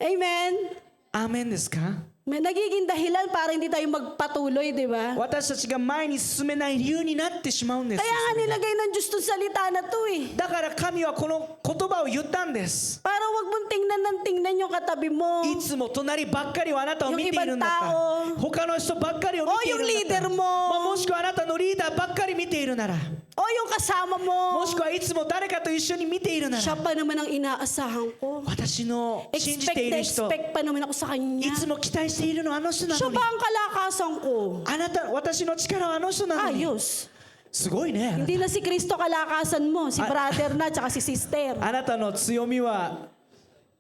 Amen? アーメンですか？ May nagiging dahilan para hindi tayo magpatuloy, di ba? 私たちが前に進めない理由になってしまうんです。 Kaya nga nilagay ng Diyos tong salita na to eh. だから神はこの言葉を言ったんです。 Para wag mong tingnan ng tingnan yung katabi mo. いつも隣ばっかりはあなたを見ているんだったら、 yung ibang tao. 他の人ばっかりを見ているんだったら、 O yung leader mo. まあもしくはあなたのリーダーばっかり見ているなら、 O yung kasama mo. もしくはいつも誰かと一緒に見ているな Siya ら、 pa naman ang inaasahan ko. 私の信じている人、 Expect pa naman ako sa い kanya. つも期待しているのはあの人な Siya のに ba、ang kalakasan ko? あなた、私の力はあの人なのに。 Ayos. すごいね。 Hindi na si Kristo kalakasan mo, si brother na, tsaka si sister. あなたの強みは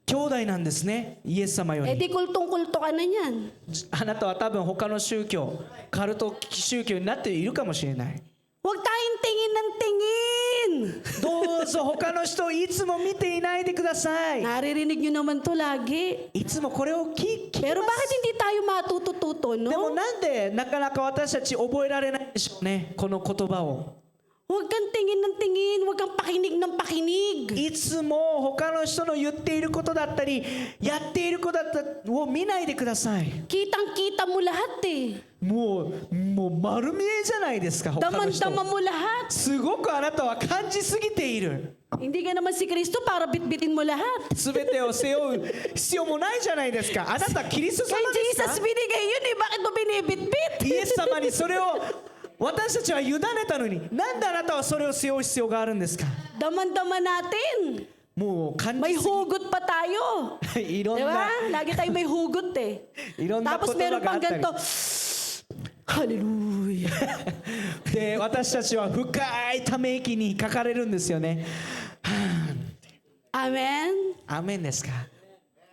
兄弟なんですね。イエス様よ Eh り。 di kultong-kulto ka na yan. あなたは多分他の宗教、カルト宗教になっているかもしれない。 Huwag tayong tingin ng tingin. どうぞ他の人をいつも見ていないでください。 Naririnig nyo naman to lagi. いつもこれを聞き Pero ま bakit す。 hindi tayo matututo, でも no? なんでなかなか私たち覚えられないでしょうね、この言葉を。 Huwag kang tingin ng tingin, huwag kang pakinig ng pakinig. いつも他の人の言っていることだったりやっていることだったりを見ないでください。 Kitang-kita mo lahat eh. もう丸見えじゃないですか。他の人 Daman-dama mo lahat. すごくあなたは感じすぎている。 Hindi ka naman si Kristo para bitbitin mo lahat. すべてを背負う必要もないじゃないですか。あなたキリスト Kay 様ですか Jesus binigay yun eh, bakit mo binibitbit? イエス様にそれを私たちは委ねたのに、なんであなたはそれを背負う必要があるんですか。 Daman-dama natin. もう感 May じす hugot pa tayo. ぎいろん Di な ba? Lagi tayo may hugot eh. いろんな Tapos 言葉 meron があ pang ったり ganito. Hallelujah. で私たちは深いため息にかかれるんですよね。 Amen? アーメンですか。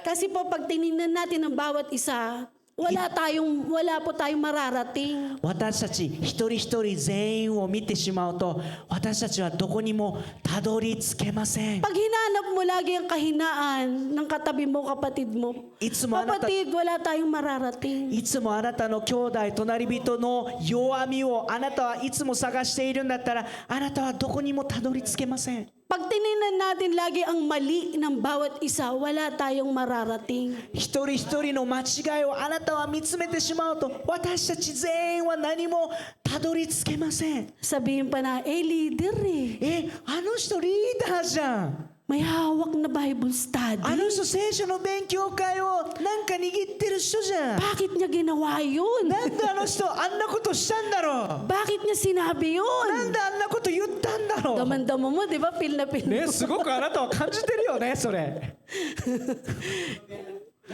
Kasi po pag tinignan natin ang bawat isa, wala po tayong mararating. 私たち一人一人全員を見てしまうと私たちはどこにもたどり着けません。 Pag hinanap mo lagi ang kahinaan ng katabi mo, kapatid mo, いつもあなた kapatid, wala tayong mararating. いつもあなたの兄弟隣人の弱みをあなたはいつも探しているんだったらあなたはどこにもたどり着けません。 Pag tinignan natin lagi ang mali ng bawat isa, wala tayong mararating. 一人一人の間違いをあなたは見つめてしまうと私たち全員は何もたどり着けません。 Sabihin pa na, leader eh. あの人リーダーじゃん。 May hawak na Bible study. あの人聖書の勉強会をなんか握ってる人じゃん。 Bakit niya ginawa yun? なんであの人あんなことしたんだろう。 Bakit niya sinabi な yun? んであんなこと言ったんだろう。 Daman-dama mo, di ba? Feel na feel ね、 mo. すごくあなたは感じてるよね、それ。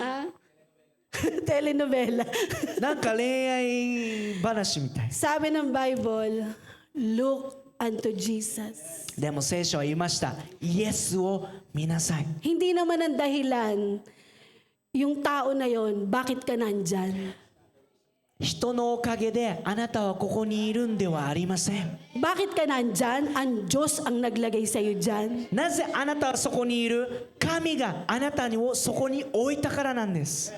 Ah? Telenovela. なんか恋愛話みたい。 Sabi ng Bible, look unto Jesus. でも聖書は言いました。イエスを見なさい。 Hindi naman ang dahilan yung tao na yon, bakit ka nandyan? 人のおかげであなたはここにいるんではありません。 Bakit ka nandyan? Ang Diyos ang naglagay sa'yo dyan. なぜあなたはそこにいる？神があなたをそこに置いたからなんです。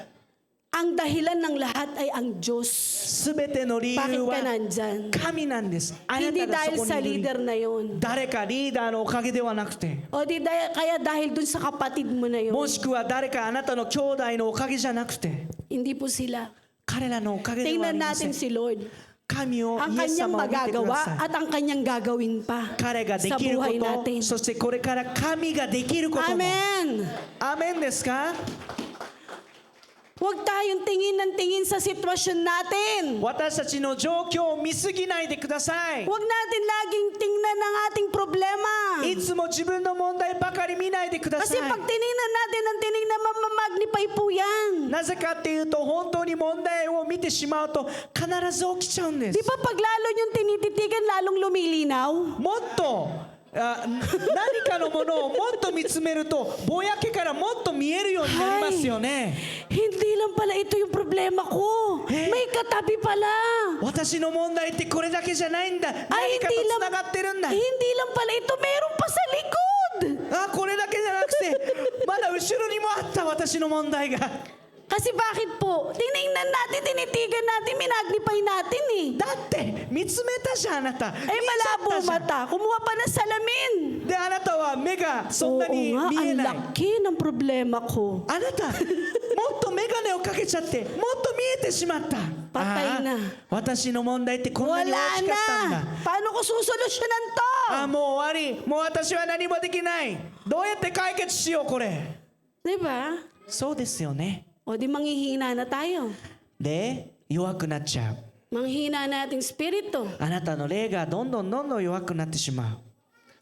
Ang dahilan ng lahat ay ang Diyos. すべての理 Bakit 由 ka は nandyan? 神なんです。あな Hindi たが dahil そ sa こにいる。 leader na yon. 誰かリーダーのおかげではなくて、 O kaya dahil dun sa kapatid mo na yon. もしくは誰かあなたの兄弟のおかげじゃなくて、 Hindi po sila. 彼らのおかげではあ Tingnan りませ natin ん。 si Lord. 神を Ang イエス kanyang 様を見てくだ magagawa さい。 at ang kanyang gagawin pa 彼がで sa きるこ buhay と、 natin. そしてこれから神ができることも。 Amen! アーメンですか？ Huwag tayong tingin ng tingin sa sitwasyon natin. 私たちの状況を見すぎないでください。 Huwag natin laging tingnan ang ating problema. いつも自分の問題ばかり見ないでくださ Kasi い。 pag tinignan natin ang tinignan, mamagnify po yan. なぜかっていうと本当に問題を見てしまうと必ず起きちゃうんです Di。ba pag lalo yung tinititigan, lalong lumilinaw? もっと何かのものをもっと見つめるとぼやけからもっと見えるようになりますよね。hindi lang pala ito yung problema ko. May katabi pala. 私の問題ってこれだけじゃないんだ。何かと Hindi つ lang, ながってるんだ。 hindi lang pala ito, meron pa sa likod. あ、これだけじゃなくて、まだ後ろにもあった私の問題が。 Kasi bakit po? Tinignan natin, tinitigan natin, minagnify natin eh. だって見つめたじゃんあなた。 Ay 見ちゃ malabo ったじゃん。 mata, kumuha pa ng salamin. であなたは目がそんなに Oo nga, 見え ang ない。 laki ng problema ko. あなたもっと眼鏡をかけちゃってもっと見えてしまった。 Patay na. 私の問題ってこんなに Wala 大きかったんだ。 na. Paano ko susolusyonan to? あ、もう終わり。もう私は何もできない。どうやって解決しようこれ。 Diba? そうですよね。 O di manghihina na tayo. で弱くなっちゃう。 Manghihina na ating spirito. あなたの霊がどんどん弱くなってしまう。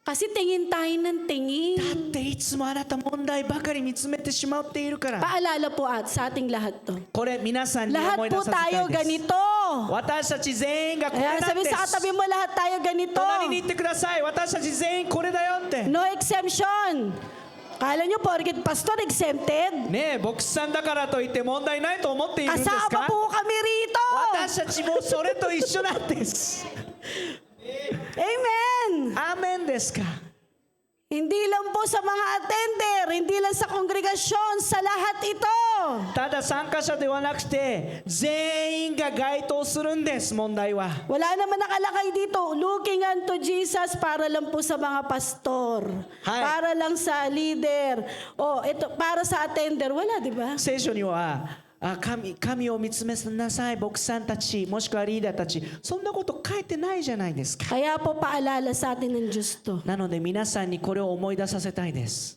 Kasi tingin tayo ng だ tingin. っていつもあなた問題ばかり見つめてしまっているから。 Paalala po at sa ating lahat to. これ皆さんに Lahat 思い出 po させた tayo いです。 ganito. 私たち全員がこれ Ayan, なん sabi で sa す。 katabi mo, lahat tayo ganito. 隣に言ってください。私たち全員これだよって。 No exemption. Kala nyo, porket pastor exempted? ねえ、牧師さんだからといって問題ないと思っているんです Kasama か？ po kami rito. 私たちもそれと一緒なんです。 Amen. アーメンですか？ Hindi lang po sa mga attender, hindi lang sa kongregasyon, sa lahat ito. ただ参加者ではなくて全員が該当するんです問題は。 Wala naman nakalakay dito, looking unto Jesus para lang po sa mga pastor. Hi. Para lang sa leader. O, ito, para sa attender. Wala, di ba? 聖書には神を見つめなさい牧師さんたちもしくはリーダーたちそんなこと書いてないじゃないですか。 Kaya po paalala sa atin ng Diyos to. なので皆さんにこれを思い出させたいです。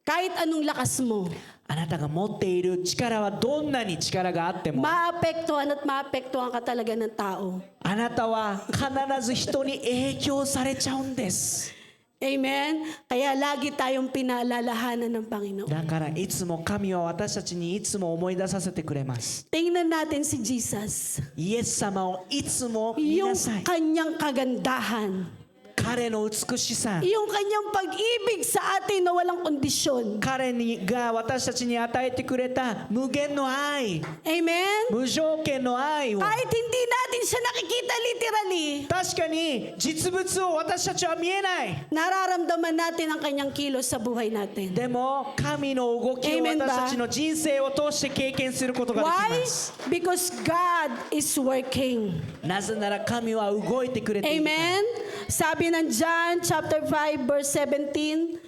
Kahit anong lakas mo, あなたが持っている力はどんなに力があっても maapektuhan at maapektuhan ka talaga ng tao. あなたは必ず人に影響されちゃうんです。 Amen? Kaya lagi tayong pinaalalahanan ng Panginoon. だからいつも神は私たちにいつも思い出させてくれます。 Tingnan natin si Jesus. イエス様をいつも見 Yung なさい。 kanyang kagandahan. 彼の美しさ、 Yung kanyang pag-ibig sa atin na walang kondisyon. 彼が私たちに与えてくれた無限の愛、 Amen? 無条件の愛を、 Kahit hindi natin siya nakikita literally, 確かに実物を私たちは見えない。 nararamdaman natin ang kanyang kilos sa buhay natin. でも神の動きを Amen 私ba? たちの人生を通して経験することができ Why? ます。 Because God is working. なぜなら神は動いてくれているから。 Amen? Sabi ng John chapter 5 verse 17,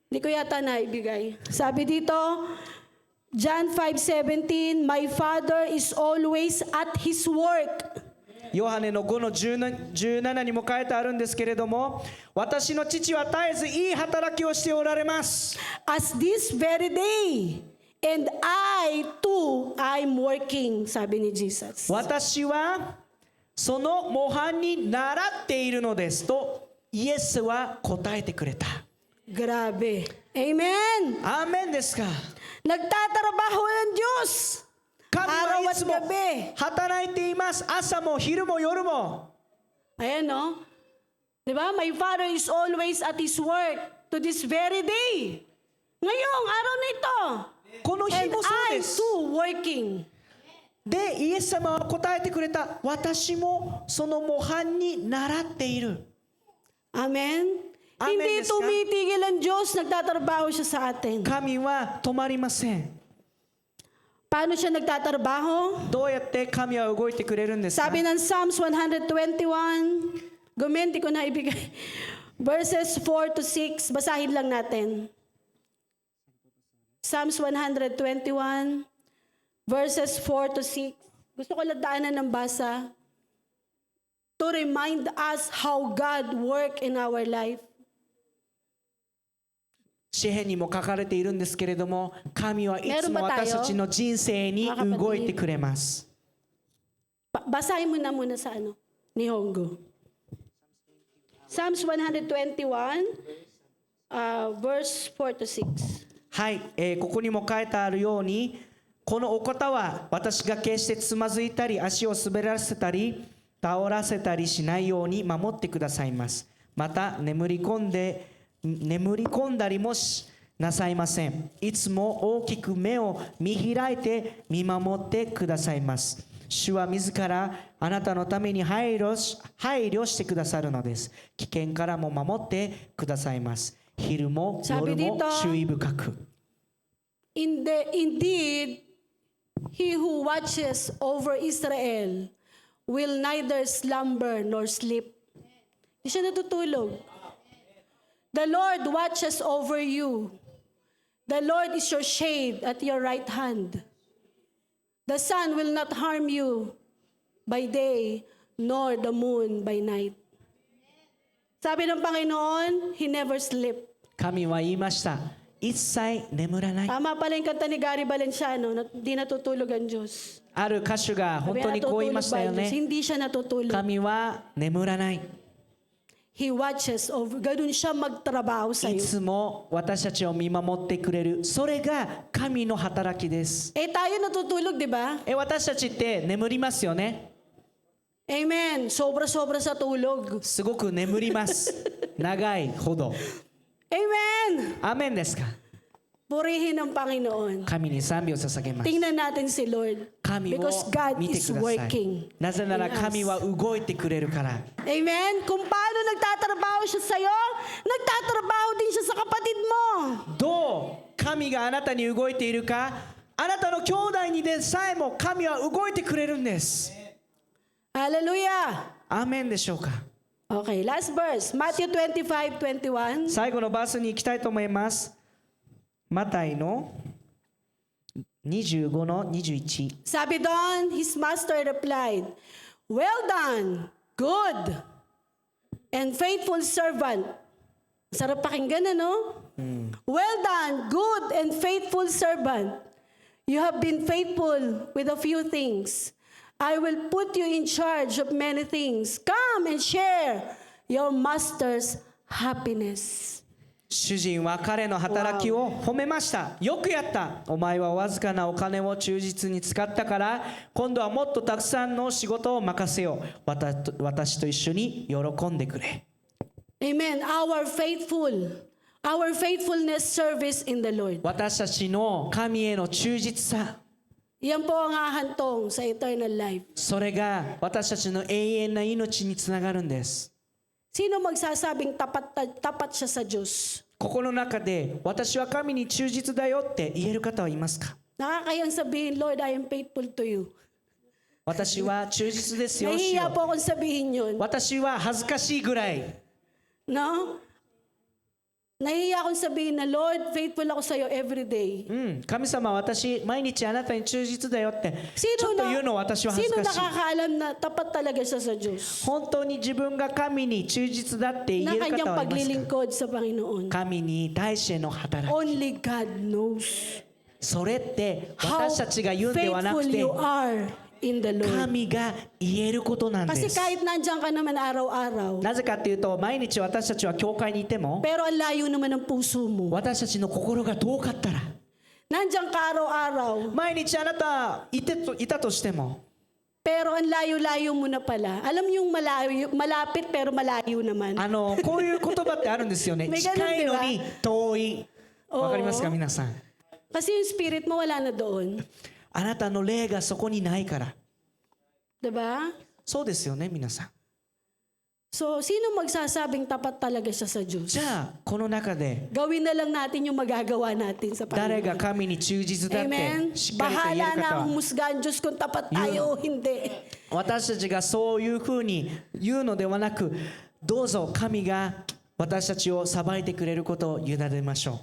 hindi ko yata naibigay. Sabi dito, John 5:17, My Father is always at His work. ヨハネの5の17にも書いてあるんですけれども、私の父は絶えずいい働きをしておられます。 As this very day, and I too, I'm working, sabi ni Jesus. 私はその模範に習っているのですとイエスは答えてくれた。 Grabe. Amen. アーメンですか。 Nagtatrabaho ng Diyos. 神はいつも Araw at gabi. 働いています。朝も昼も夜も。 Ayan, no? Diba? My Father is always at His work to this very day. Ngayong araw na ito. この日 And もそう I です。 too working. でイエス様は答えてくれた。私もその模範に習っている。 Amen? Amen, Hindi yes ka? tumitigil ang Diyos, nagtatrabaho siya sa atin. 神は止まりません。 Paano siya nagtatrabaho? どうやって神は動いてくれるんですか。 Sabi ng Psalms 121, gumenti ko na ibigay. Verses 4 to 6, basahin lang natin. Psalms 121, verses 4 to 6. Gusto ko lang daanan ng basa to remind us how God work in our life. 詩篇にも書かれているんですけれども、神はいつも私たちの人生に動いてくれます。 Basahin mo na muna sa Nihongo. Psalms 121, verse 4 to 6. はい、ここにも書いてあるように、このお方は私が決してつまずいたり足を滑らせたり倒らせたりしないように守ってくださいます。また眠り込んだりもなさいません。いつも大きく目を見開いて見守ってくださいます。主は自らあなたのために配慮してくださるのです。危険からも守ってくださいます。昼も夜も注意深く。Indeed, he who watches over Israel will neither slumber nor sleep. Hindi siya natutulog. The Lord watches over you. The Lord is your shade at your right hand. The sun will not harm you by day, nor the moon by night. Sabi ng Panginoon, He never sleep. 神は言いました。一切眠らない。 Tama pala yung kanta ni Gary Valenciano, na di natutulog ang Diyos. ある歌手が本 Sabi, 当にこう言いま natutulog した ba よ ang Diyos? ね。 Hindi siya natutulog. 神は眠らない。 He watches over. Ganun siya magtrabaho sa い iyo. つも私たちを見守ってくれる。それが神の働きです。 Tayo natutulog, di ba? 私たちって眠りますよね。 Amen. Sobra-sobra sa tulog. すごく眠ります。長いほど。 Amen. アーメンですか。 Purihin ang Panginoon. 神に賛美を捧げます。 Tingnan natin si Lord. 神を Because God 見て is ください。 working. なぜなら in us. 神は動いてくれるから。 Amen. Kung paano nagtatrabaho siya sa'yo, nagtatrabaho din siya sa kapatid mo. どう神があなたに動いているか、あなたの兄弟にでさえも神は動いてくれるんです。 Hallelujah. アーメンでしょうか。 Okay, last verse. Matthew 25:21. 最後のバースに行きたいと思います。マタイの25の21。 Sabi doon, his master replied, Well done, good and faithful servant. Sarap pakinggan, ano? Well done, good and faithful servant. You have been faithful with a few things. I will put you in charge of many things. Come and share your master's happiness. 主人は彼の働きを褒めました。よくやった。お前はわずかなお金を忠実に使ったから、今度はもっとたくさんの仕事を任せよう。私と一緒に喜んでくれ。 Amen. Our faithfulness service in the Lord. 私たちの神への忠実さ、 Yan po ang hahantong sa eternal life. それが私たちの永遠な命につながるんです。 Sino magsasabing tapat siya sa Diyos? 心の中で私は神に忠実だよって言える方はいますか？ Nakakayang sabihin, Lord, I am faithful to you. 私は忠実ですよ。主 Nahihiya よ po akong sabihin yun. 私は恥ずかしいぐらい。 No? Nahihiya akong sabihin na, Lord, faithful ako sa'yo every day. 神様、私毎日あなたに忠実だよってちょっと言うの私は恥ず sino かしい。 nakakaalam na tapat talaga siya sa Diyos? 本当に自分が神に忠実だって言 Na える kanyang 方はいますか？ paglilingkod sa Panginoon. 神に対しての働き。 Only God knows それって how 私たちが言うんではな faithful くて you are in the Lord. 神が言えることなんで Kasi す。 kahit nandiyan ka naman araw-araw, なぜかというと毎日私たちは教会にいても pero ang layo naman ng puso mo. 私たちの心が遠かったら Nandiyan ka araw-araw, 毎日あなたいたとしても pero ang layo-layo mo na pala. Alam yung malayo, malapit pero malayo naman. こういう言葉ってあるんですよね。 May ganun, 近いのに di 遠い。わかりますか Oo. 皆さん。 Kasi yung spirit mo wala na doon. あなたの霊がそこにないから。 Diba? そうですよね皆さん。 So, sino magsasabing tapat talaga siya sa Diyos? じゃあこの中で Gawin na lang natin yung magagawa natin sa 誰が Panginoon. 神に忠実だっ Amen? てしっかりと言え Bahala る na 方 ang は musgahan Diyos kung tapat tayo o hindi. 私たちがそういうふうに言うのではなく、どうぞ神が私たちを裁いてくれることを委ねましょ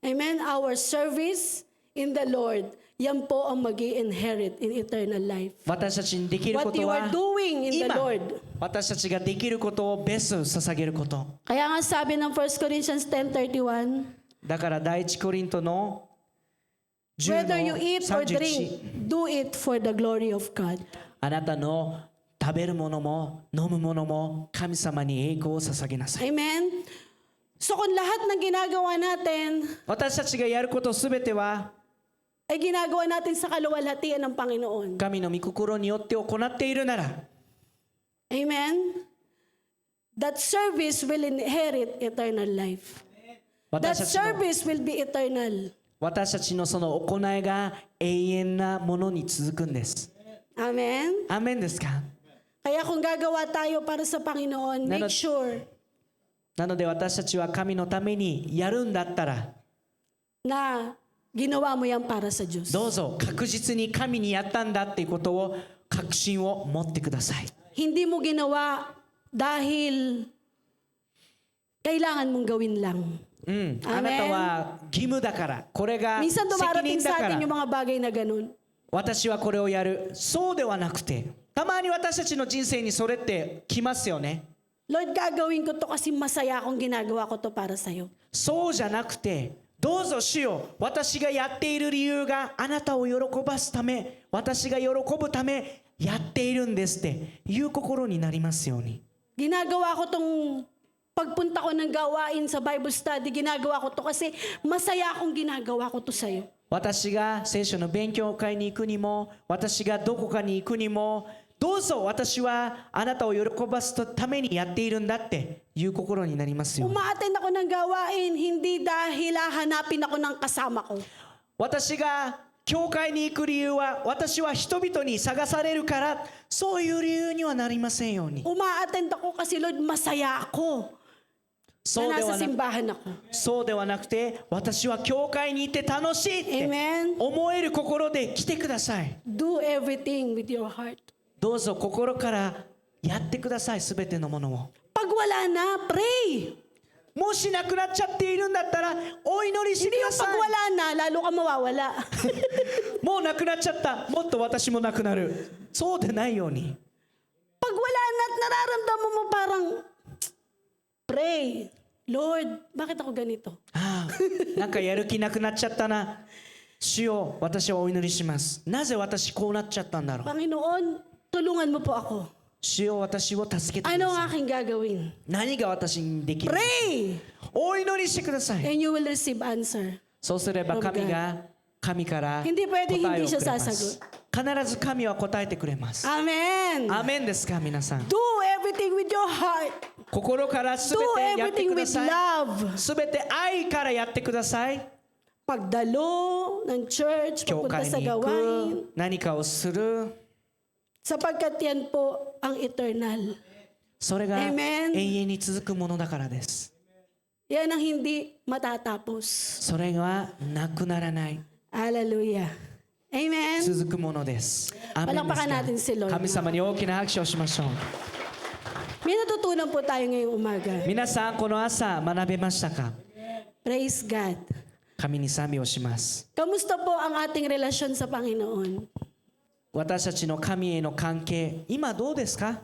う。 Amen? Our service in the Lord, yan po ang mag-i-inherit in eternal life. 私たちにできるこ What と you は are doing in the 今 Lord. 私たちができることをベスト捧げること。 Kaya nga sabi ng 1 Corinthians 10:31, だから第一コリントの10 whether you の eat or 31 drink, do it for the glory of God. あなたの食べるものも飲むものも神様に栄光を捧げなさい。 Amen? So kung lahat ng ginagawa natin 私たちがやることすべては ay ginagawa natin sa kaluwalhatian ng Panginoon. 神の御心によって行っているなら Amen? That service will inherit eternal life. That 私たちの service will be eternal. 私たちのその行いが永遠なものに続くんです。 Amen? アーメンですか？ Kaya kung gagawa tayo para sa Panginoon, make sure なので私たちは神のためにやるんだったら、 na ginawa mo yan para sa Diyos. どうぞ確実に神にやったんだっていうことを確信を持ってください。 Hindi mo ginawa dahil kailangan mong gawin lang. あなたは義務だから、これが責 Minsan 任 dumarating だ sa か atin ら yung mga bagay na ganun. 私はこれをやる、そうではなくて、たまに私たちの人生にそれって来ますよね。 Lord, gagawin ko to kasi masaya akong ginagawa ko to para sa'yo. そうじゃなくて、どうぞ主よ、私がやっている理由があなたを喜ばすため、私が喜ぶためやっているんですっていう心になりますように。 Ginagawa ko tong pagpunta ko ng gawain sa Bible study, ginagawa ko to kasi masaya akong ginagawa ko to sa'yo. 私が聖書の勉強会に行くにも、私がどこかに行くにも、どうぞ私はあなたを喜ばすためにやっているんだっていう心になりますよ。 Umaattend ako ng gawain, hindi dahil hahanapin ako ng kasama ko. 私が教会に行く理由は、私は人々に探されるから、そういう理由にはなりませんように。 Umaattend ako kasi Lord, masaya ako そう na で nasa はなく simbahan ako. そうではなくて、私は教会に行って楽しいって Amen. 思える心で来てください。 Do everything with your heart. どうぞ心からやってください、すべてのものを。 Pag wala na, pray. もしなくなっちゃっているんだったらお祈りして Hindi くだ yung さ pag い。 wala na, lalo ka mawawala. もうなくなっちゃった、もっと私もなくなる、そうでないように。 Pag wala na at nararamdaman mo parang, pray. Lord, bakit ako ganito? ああ、なんかやる気なくなっちゃったな。主よ、私はお祈りします。なぜ私こうなっちゃったんだろう。 Panginoon, tulungan mo po ako. 主よ、私を助けてく Ano ださ ang い。 aking gagawin? 何が私にできる？ Pray! お祈りしてください。 And you will receive answer. そうすれば神が神から答え Hindi を pwede くれ hindi ま siya す。 sasagot. 必ず神は答えてくれます。 Amen. アーメンですか皆さん。 Do everything with your heart. 心からす Do べてやって everything くだ with さい。 love. すべて愛からやってください。 Pagdalo ng church, 教 papunta 会 sa に行 gawain. く、何かをする、 Sapagkat yan po ang eternal. それが永 Amen. 遠に続くものだからです。 Yan ang hindi matatapos. それがなくならない、 Hallelujah. Amen. 続くものです。アーメンです Palakpakan natin si か？ Lord. 神様に大きな拍手をしましょう。 May natutunan po tayo ngayong umaga. 皆さん、この朝学べましたか？ Praise God. 神に賛美をします。 Kamusta po ang ating relasyon sa Panginoon? 私たちの神への関係、今どうですか？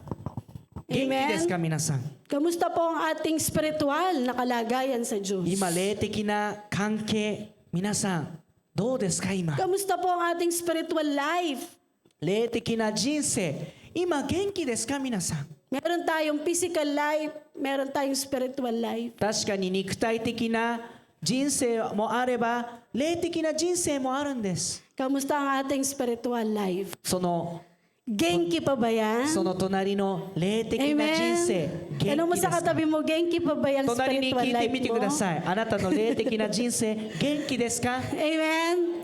元気ですか皆さん？ Kamusta po ang ating spiritual na kalagayan sa Diyos? 今霊的な関係、皆さんどうですか？今 Kamusta po ang ating spiritual life? 霊的な人生、今元気ですか皆さん？ Meron tayong physical life, meron tayong spiritual life. 確かに肉体的な人生もあれば霊的な人生もあるんです。 Kamusta ang ating spiritual life? その Genki pa ba yan? その隣の霊的な人生、 Amen. Ano 元 mo 気で sa すか？ katabi mo, genki pa ba yung 隣に spiritual 聞いて life みてくだ mo? さい。あなたの霊的な人生、元気ですか？ Amen.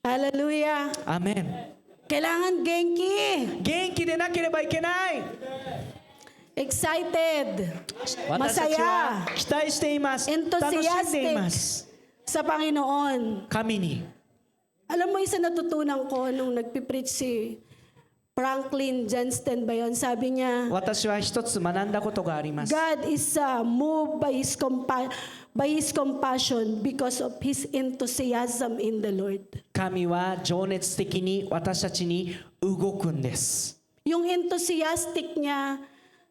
Hallelujah. アメン。 Kailangan genki. 元気でなければいけない。 Excited. 私たち Masaya. は期待しています。楽しんでいま Enthusiastic す。 sa Panginoon. 神に。 Alam mo, isa natutunan ko nung nagpipreach si Franklin Johnston ba yun? Sabi niya, 私は一つ学んだことがあります。 God is moved by his compassion because of his enthusiasm in the Lord. 神は情熱的に私たちに動くんです。 Yung enthusiastic niya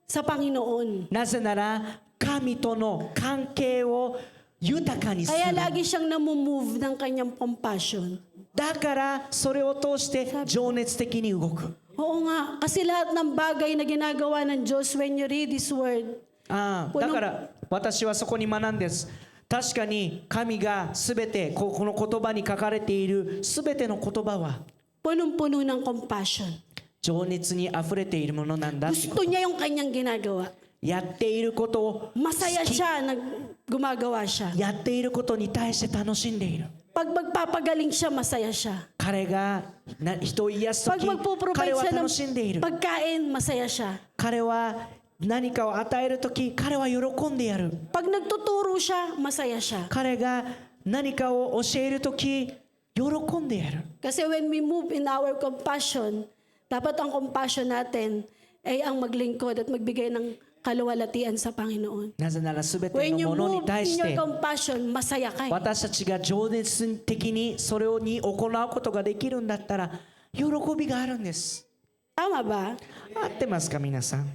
sa Panginoon. なぜなら神との関係を豊かにす Kaya る。 lagi siyang namumove ng kanyang compassion. だからそれを通して情熱的に動く。 Oo nga, kasi lahat ng bagay na ginagawa ng Diyos when you read His Word, ああ、だから私はそこに学んです。確かに神がすべてこの言葉に書かれているすべての言葉は punong-puno ng compassion. 情熱にあふれているものなんだってこと。 Gusto niya yung kanyang ginagawa. やっていることを Masaya 好き siya, gumagawa siya. やっていることに対して楽しんでいる Pag magpapagaling siya, masaya siya. 彼が人を癒す Pag 時 magpo-provide 彼は siya 楽しんでい ng る pagkain, masaya siya. 彼は何かを与える時彼は喜んでやる Pag nagtuturo siya, masaya siya. 彼が何かを教える時喜んでやる Kasi when we move in our compassion, dapat ang compassion natin ay ang maglingkod at magbigay ng kaluwalhatian sa Panginoon. なぜなら全て When の you ものに move 対 in し your て compassion, masaya ka. 私たちが情熱的にそれをに行うことができるんだったら喜びがあるんです Tama ba? 合ってますか皆さん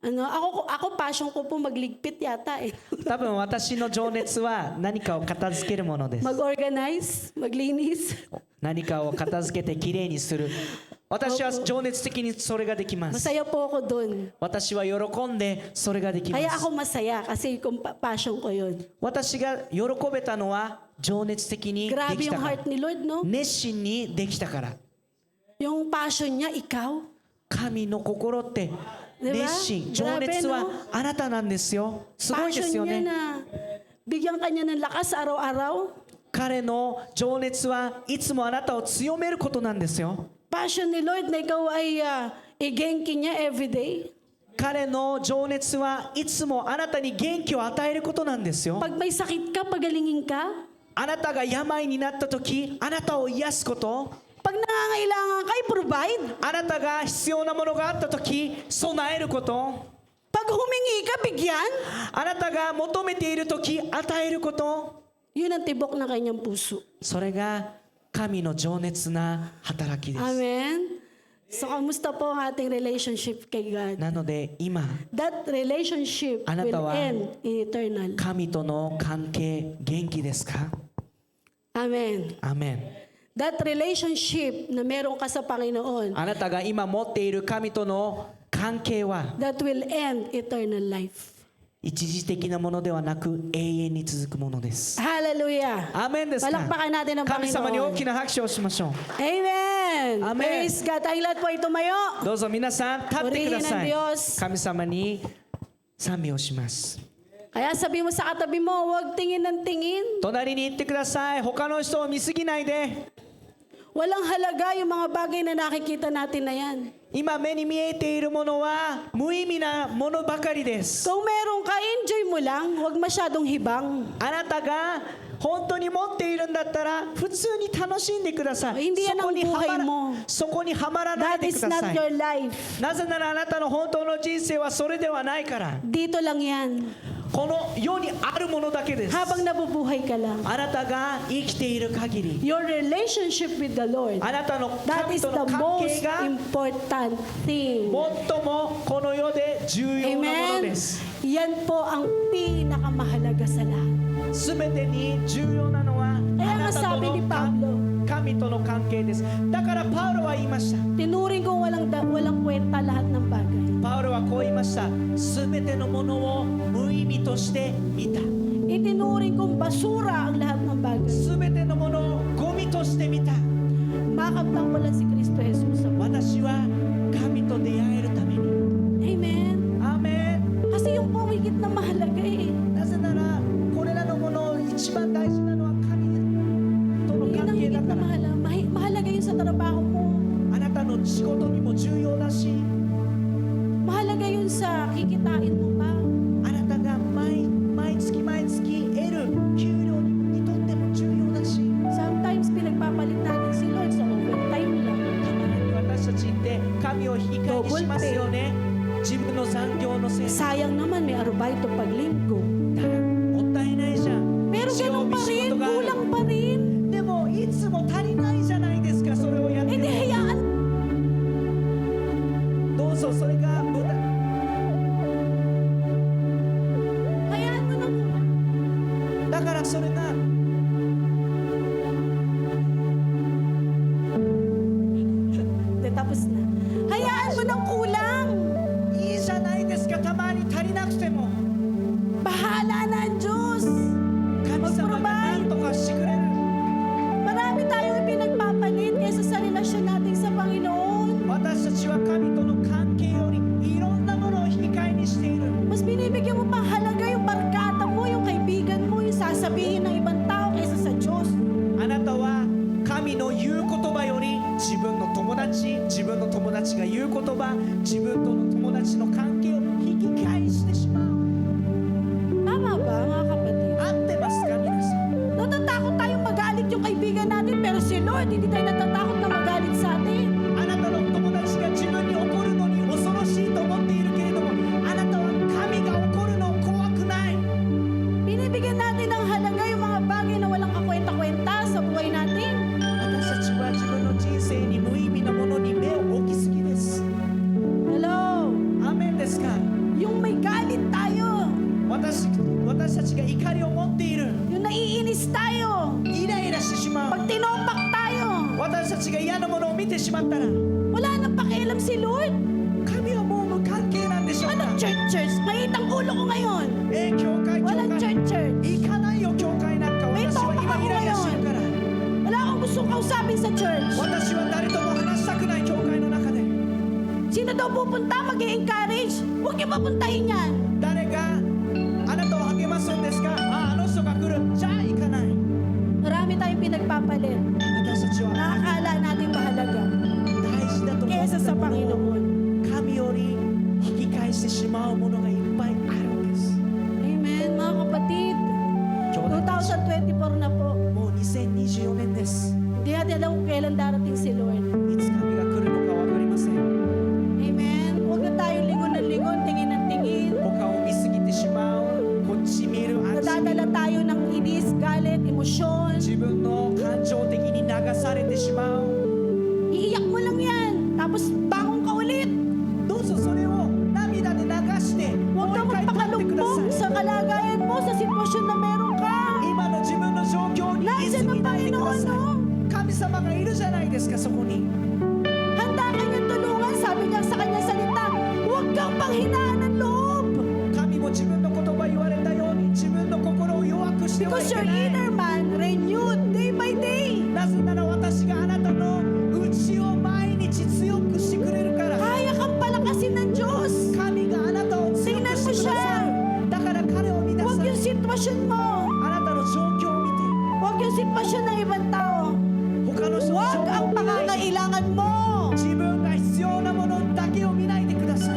Ako passion ko po magligpit yata eh. 多分私の情熱は何かを片付けるものです Mag-organize, maglinis. 何かを片付けてきれいにする私は情熱的にそれができます Masaya po ako dun. 私は喜んでそれができま Kaya す ako masaya kasi passion ko yun. 私が喜べたのは情熱的にで Grabe き yung たから heart ni Lord, no? 熱心にできたから Yung passion niya, ikaw. 神の心ってでは熱心情熱はあなたなんですよすごいです Passion よ niya ね na bigyan ka niya ng lakas araw-araw. 彼の情熱はいつもあなたを強めることなんですよ Passion ni Lord na ikaw ay i-genki niya everyday. 彼の情熱はいつもあなたに元気を与えることなんですよ Pag may sakit ka, pagalingin ka. あなたが病になった時あなたを癒すこと Pag nangangailangan ka, i-provide. あなたが必要なものがあった時備えること Pag humingi ka, bigyan. あなたが求めている時与えること Yun ang tibok ng kanyang puso. それが神の情熱な働きです Amen? So, kamusta po ang ating relationship kay God? なので今 That relationship あなた will は end in eternal. 神との関係元気ですか Amen. アーメン That relationship na meron ka sa Panginoon, あなたが今持っている神との関係は that will end eternal life. 一時的なものではなく永遠に続くものです Hallelujah. アーメンですか Palakpakan natin ang 神様に大 Panginoon. きな拍手をしましょ Amen. Amen. Praise God. Tayong lahat po ay tumayo. うどうぞ皆さん立ってください Purihin ang Diyos. 神様に賛美をします Kaya sabi mo sa katabi mo, huwag tingin ng tingin. 隣に行ってください他の人を見すぎないで Walang halaga yung mga bagay na nakikita natin na yan. 今目に見えているものは無意味なものばかりです Kung meron ka, enjoy mo lang. Huwag masyadong hibang. あなたが本当に持っているんだったら普通に楽しんでください Hindi yan ang buhay mo. そこにはまらない That で is くださ not い your life. なぜならあなたの本当の人生はそれではないから Dito lang yan. この世にあるものだけです Habang nabubuhay ka lang. あなたが生きている限り Your relationship with the Lord, あなたの that 神 is との the 関 most 係が important thing. 最もこの世で重要なもの Amen? です Yan po ang pinakamahalaga sa lahat. すべてに重要なのはあ Kaya な nga たと sabi ni の Pablo, 神との関係ですだからパウロは言いました tinuring ko walang kwenta lahat ng bagay. パウロはこう言いましたすべてのものを無意味として見た Itinuring kong basura ang lahat ng bagay. すべてのものをゴミとして見た Makamtang ko lang si Kristo Jesus. 私は神と出会えるために Amen. アーメン Kasi yung po higit na mahalaga eh. なぜならこれらのもの一番大事なのは神との Yun 関 ang 係 higit だか na ら mahalaga yun sa trabaho mo. あなたの仕事にも重要だし Mahalaga yun sa kikitain mo pa. あなたが毎月得る給料にとっても重要だし Sometimes pinagpapalit natin si Lord sa overtime lang. たまに私たちって神を引き換えにしますよね自分の残業のせいで Sayang naman may arbaito pag linggo. だからもったいないじゃん Pero 日曜 ganun 日 pa 仕 rin, 事がある kulang pa rin. でもいつも足りないじゃないですかそれをやって Eh di も hayaan. どうぞそれが無駄 Hayaan mo na muna. だからそれが De, tapos na. Hayaan mo ng kulang. いいじゃないですかたまに足りなくても Bahala 分の友達が言う言葉、自分との友達の関係を引き返してしまう。 Tama ba, mga kapatid? 合ってますか皆さん。 Natatakot tayong magalit yung kaibigan natin, pero si Lord, hindi tayo natatakot na magalit sa atin. あなたの友達が自分に怒るのに恐ろしいと思っているけれども、あなたは神が怒るのを怖くない。 Binibigyan natin ng halaga yung mga bagay na walang kakwenta-kwenta sa buhay natin. 私たちは自分の人生に無意味なものに目を置きすぎです。 Hello? アーメンですか。 Yung may galit tayo, 私たちが怒りを持っている、 yung naiinis tayo, イライラしてしまう、 pag tinopak tayo, 私たちが嫌なものを見てしまったら、 wala nang pakialam si Lord. 神はもう無関係なんでしょうか。 Ano church? Mainit ang ulo ko ngayon. 教会 Walang church. 行かないよ教会なんか。私は今イライラしてるから。 Wala akong gustong kausapin sa church. 私は誰とも話したくない教会の中で。 Sino daw pupunta mag-i-encourage? Huwag niyo papuntahin yan. 誰があなたを励ますんですか。あの人が来る、じゃあ行かない。 Marami tayong pinagpapalit. 私たちは Nakakala natin mahalaga 大事だと思 kesa っ sa たものを Panginoon. 神より引き返してしまうものがいっぱいあるんです。 Amen, mga kapatid. 兄弟たち、 2024 na po. もう2024年です。 Hindi natin alam kung kailan darating si Lord. いつ神が来るのか分かりません。 Amen. Huwag na tayo lingon ng lingon, tingin ng tingin. 他を見すぎてしまう、こっち見る、あっち見る、 Nadadala tayo ng inis, galit, emosyon. 自分の感情的に流されてしまう。 Iiyak mo lang yan. Tapos bangon ka ulit. どうぞそれを涙で流しても Huwag う kang 一回取ってくだ magpakalugmok さ sa kalagayan mo, sa sitwasyon na meron ka. い。今の自分の状況に言い過 Nandiyan ぎ ang ないでくだ Panginoon, さ no? い。神様がいるじゃないですか、そこに。 Handa ka niyang tulungan. Sabi niya sa kanyang salita, huwag kang panghinaan ng loob. 神も自分の言葉言われたように自分の心を弱くしてはい Because け your ない。 inner man renewed day by day. なぜなら私があなたの内を毎日強くしてくれるから。 Kaya kang palakasin ng Diyos. 神があなたを強くしてくださる。だから彼を見な Huwag さい。 yung sitwasyon mo. あなたの状況を見て、 Huwag yung sitwasyon ng ibang tao. 他の人の Huwag 状況 ang を見ないで、 pangangailangan mo. 自分が必要なものだけを見ないでください。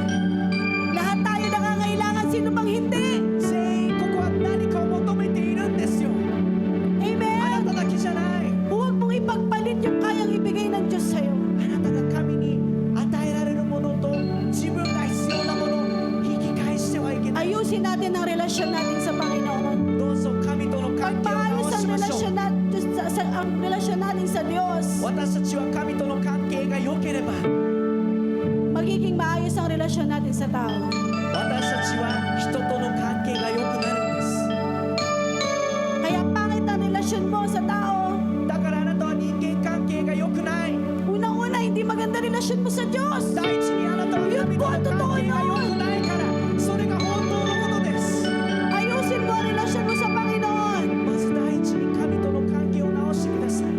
Lahat tayo nangangailangan. Sino bang hindi? 全員ここは何かを求めているんですよ。あ Amen. なただけじゃない。 Huwag mong ipagpalit yung kayang ibigay ng Diyos sa'yo. あなたが神に与えられるものと自分が必要なものを引き返してはいけない。 Ayusin natin ang relasyon natin sa Panginoon. どうぞ神との関係を Pagpaayos 直 ang しましょ relasyon う。 natin ang relasyon natin sa Diyos. 私たちは神との関係が良ければ、 Magiging maayos ang relasyon natin sa tao. 私たちは人との関係が良くなるんです。 Kaya pangit ang relasyon mo sa tao. だからあなたは人間関係が良くない。 Unang-una, hindi maganda relasyon mo sa Diyos. 第一にあなたは神との関係が良くないから、それが本当のことです。 Ayusin mo ang relasyon mo sa Panginoon. まず第一に神との関係を直してください。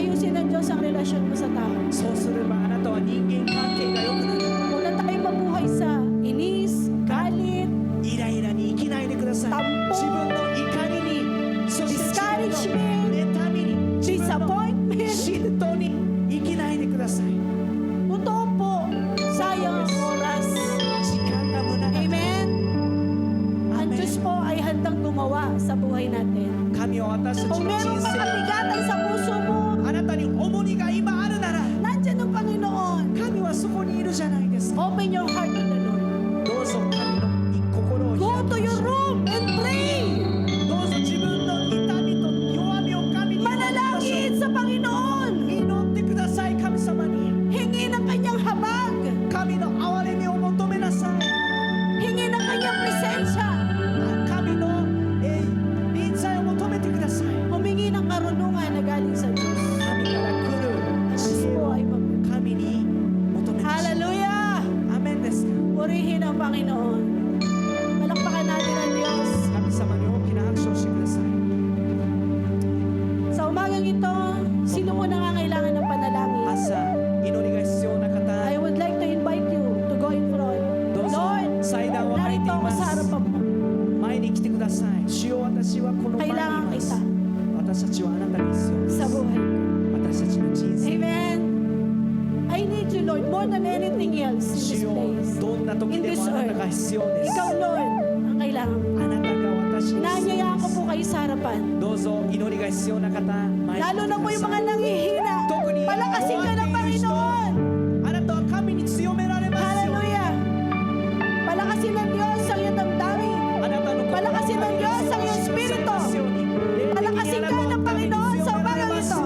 Ayusin ng Diyos ang relasyon mo sa tao. そうすればあなたは人間関係が良くなる。 Huwag na tayo mabuhay sa inis, galit, イライラに生きないでください。 Tampo 自分の怒りに、そして自分の妬みに、自分の disappointment. 嫉妬に生きないでください。 Totoo po, sayang ang oras. 時間が無駄だ。 Amen? Ang Diyos po ay handang gumawa sa buhay natin. 神は私たち Kung の meron 人 kang 生、 kabigatan sa puso mo, あなたに重荷が今あるなら、 nandyan ang Panginoon. 神はそこにいるじゃないですか。 Open your heart to the Lord. どうぞ神の心を Go 開 to きま your しょう。 room and pray. どうぞ自分の痛みと弱みを神に祈りましょ Manalangin sa Panginoon. う。祈ってください、神様に。 Hingi ng kanyang habag. 神の憐れみを求めなさい。 Hingi ng kanyang presensya. 神の臨在を求めてください。 Humingi ng karunungan na galing sa Diyos. 神から来る Ang Diyos 知恵 po を ay mabuti. 神に求めましょう。 Hallelujah! アメンですか。 Purihin ang Panginoon. Palakpakan natin ang Diyos. 神様に大きな拍手をしてください。 Sa umagang ito, sino po nangangailangan ng panalangin? 朝、祈りが必要な方、 I would like to invite you to go in front. どうぞ Lord, 祭壇を履いてい narito ako ま sa す。 harapan mo. 前に来てください。主よ、私はこの前にい Kailangan ます kita。 私たちはあなたに必要で Sa す。 buhay ko. 私たちの人生。 Amen. I need you, Lord. more than anything else in this 主よ place. どんな時 In で this もあなたが earth. 必要です Ikaw, Lord, ang kailangan. あなたが私に必 Inaanyayaan ko 要 po kayo sa harapan. ですどうぞ祈りが必要な方前に Lalo 来 na て po く yung だ mga さい nanghihina. 特に Palakasin ka ng 弱っている人 Panginoon. あなたは神に強められますよ Hallelujah. Palakasin ng Diyos ang iyong damdamin. あなたの心 Palakasin ng Diyos ang iyong espiritu. Palakasin ka ng Panginoon sa umagang ito.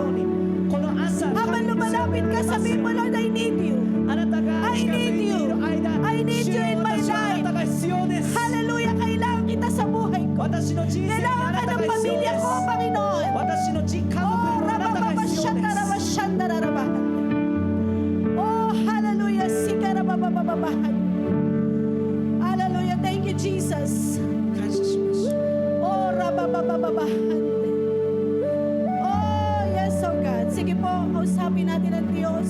この朝 Habang lumalapit ka, sabihin mo, Lord, I need you. あなたが I 近づい need てい you. る間 I need 主 you よ in my 私はあなたが必要です Hallelujah. Kailangan kita sa buhay ko. 私の人生にあ Kailangan な ka た ng が必要で pamilya ko, す Panginoon. 私の実家族 Oh, にもあなたが必要です rabababashandarabashandarabahan. Oh, hallelujah. Sikarababababahan. Hallelujah. Thank you, Jesus. 感謝します Oh, rababababahan. Oh, yes, oh God. Sige po, kausapin natin ang Diyos.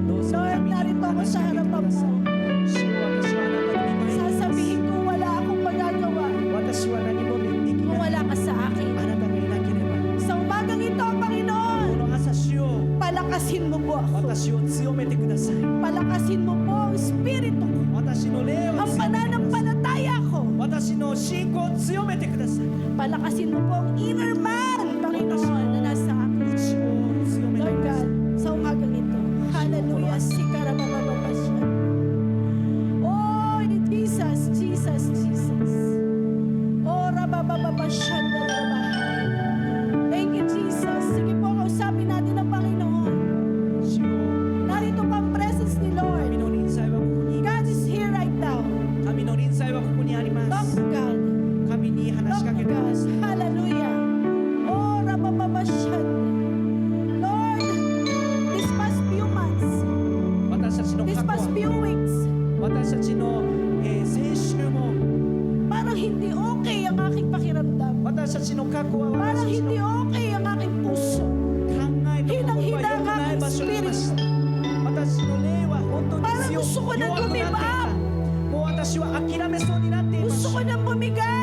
どうぞ Lord, 神に narito ako 話し sa かけてく harapan ださ mo. い主よ私はあなたに見舞いに行き Sasabihin ま ko wala akong magagawa す私は何もでき kung ない wala ka sa akin. あなたがいなければ Sa umagang ito, こ Panginoon, の朝主よ palakasin mo po ako. 私を強めてください Palakasin mo po ang espiritu ko. 私の霊を Ang 強めてください pananampalataya ko. 私の信仰を強めてください Palakasin mo po ang inner man, Panginoon, na nasa akin. 内を強めて Lord くださ God, い sa umagang ito. Hallelujah. Sikarabababasya. Oh, Jesus, Jesus, Jesus. Oh, rababababasya. Thank you, Jesus. Sige po, kausapin natin ang Panginoon. 主よ Narito pa ang presence ni 神 Lord. の臨在はここにいま God す is here right now. 神の臨在はここにありま Talk す to God. 神に話 Talk しか to けてくだ God. さい Hallelujah. Oh, rabababasya. Lord, these past few months, 私たちの these 過去 past は few weeks, 私たちの、先週も parang hindi okay ang aking pakiramdam. 私たちの過去は Parang 私たちの hindi okay ang aking puso. 考えと心は良くない場所にいました私の霊は本当に Parang 強く gusto ko na 弱くなってい give た up. もう私は諦めそうになっていま Gusto す ko nang bumigay.